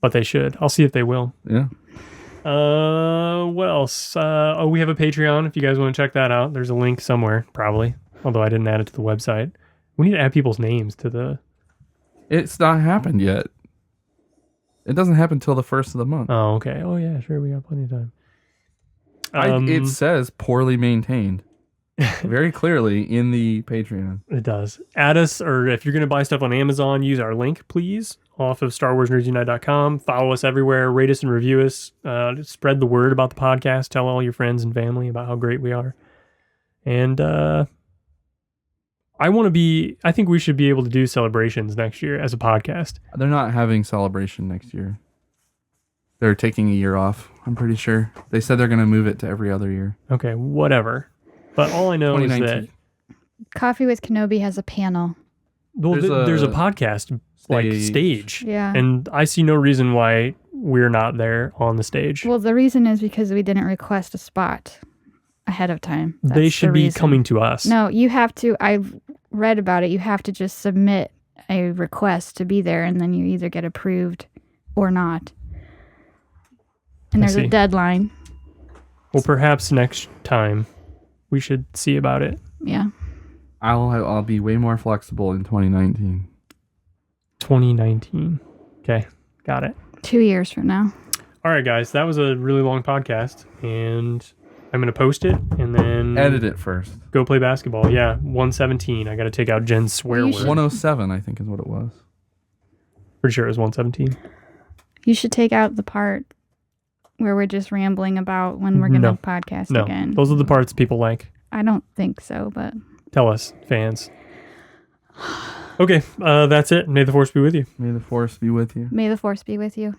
But they should. I'll see if they will. Yeah. What else? We have a Patreon if you guys want to check that out. There's a link somewhere, probably. Although I didn't add it to the website. We need to add people's names to the... It's not happened yet. It doesn't happen till the 1st of the month. Oh, okay. Oh, yeah, sure. We got plenty of time. It says poorly maintained. Very clearly in the Patreon. It does. Add us, or if you're going to buy stuff on Amazon, use our link, please, off of starwarsnerdsunite.com. Follow us everywhere. Rate us and review us. Spread the word about the podcast. Tell all your friends and family about how great we are. And I think we should be able to do celebrations next year as a podcast. They're not having celebration next year. They're taking a year off, I'm pretty sure. They said they're going to move it to every other year. Okay, whatever. But all I know is that... Coffee with Kenobi has a panel. Well, there's a podcast stage. Yeah. And I see no reason why we're not there on the stage. Well, the reason is because we didn't request a spot ahead of time. They should be coming to us. No, you have to. I've read about it. You have to just submit a request to be there, and then you either get approved or not. And there's a deadline. Well, perhaps next time we should see about it. Yeah. I'll be way more flexible in 2019. 2019. Okay, got it. 2 years from now. All right, guys, that was a really long podcast, and I'm going to post it and then... Edit it first. Go play basketball. Yeah, 117. I got to take out Jen's swear word. 107, I think is what it was. Pretty sure it was 117. You should take out the part where we're just rambling about when we're going to podcast again. Those are the parts people like. I don't think so, but... Tell us, fans. Okay, that's it. May the Force be with you. May the Force be with you. May the Force be with you.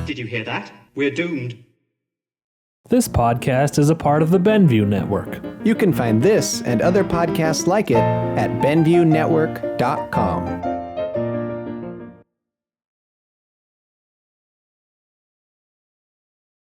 Did you hear that? We're doomed. This podcast is a part of the BenView Network. You can find this and other podcasts like it at benviewnetwork.com.